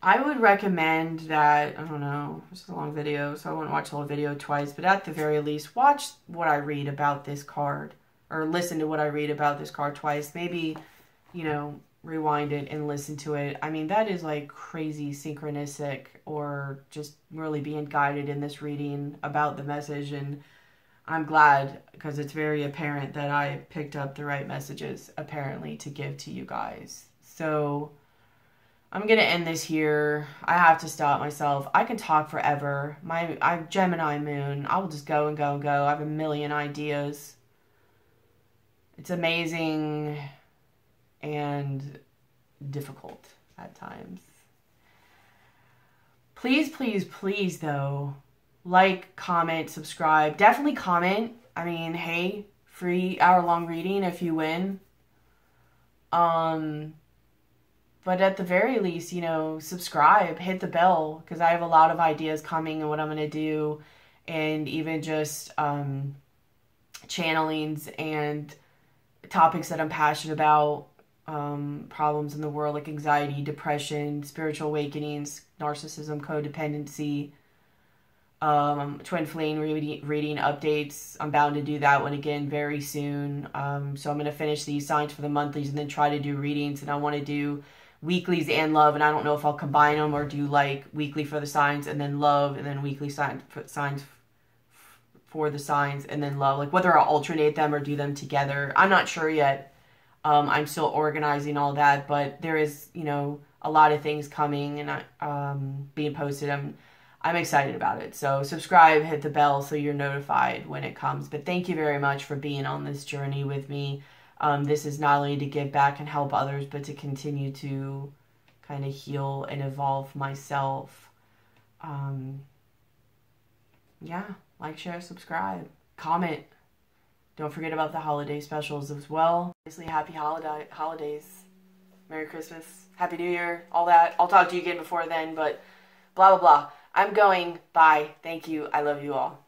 I would recommend that, I don't know, this is a long video, so I wouldn't watch the whole video twice, but at the very least, watch what I read about this card, or listen to what I read about this card twice. Maybe, you know, rewind it and listen to it. I mean, that is like crazy synchronistic, or just really being guided in this reading about the message. And I'm glad, because it's very apparent that I picked up the right messages, apparently, to give to you guys. So I'm going to end this here. I have to stop myself. I can talk forever. I'm Gemini moon. I will just go and go and go. I have a million ideas. It's amazing and difficult at times. Please, please, please, though, like, comment, subscribe. Definitely comment. I mean, hey, free hour-long reading if you win. But at the very least, you know, subscribe, hit the bell, because I have a lot of ideas coming and what I'm going to do, and even just channelings and topics that I'm passionate about, problems in the world like anxiety, depression, spiritual awakenings, narcissism, codependency, twin flame reading updates. I'm bound to do that one again very soon. So I'm going to finish these signs for the monthlies and then try to do readings, and I want to do weeklies and love, and I don't know if I'll combine them or do like weekly for the signs and then love, and then weekly signs for the signs and then love, like whether I'll alternate them or do them together. I'm not sure yet. I'm still organizing all that, but there is, you know, a lot of things coming and being posted. I'm excited about it. So subscribe, hit the bell so you're notified when it comes. But thank you very much for being on this journey with me. This is not only to give back and help others, but to continue to kind of heal and evolve myself. Yeah, like, share, subscribe, comment. Don't forget about the holiday specials as well. Obviously, happy holidays. Merry Christmas, Happy New Year, all that. I'll talk to you again before then, but blah, blah, blah. I'm going. Bye. Thank you. I love you all.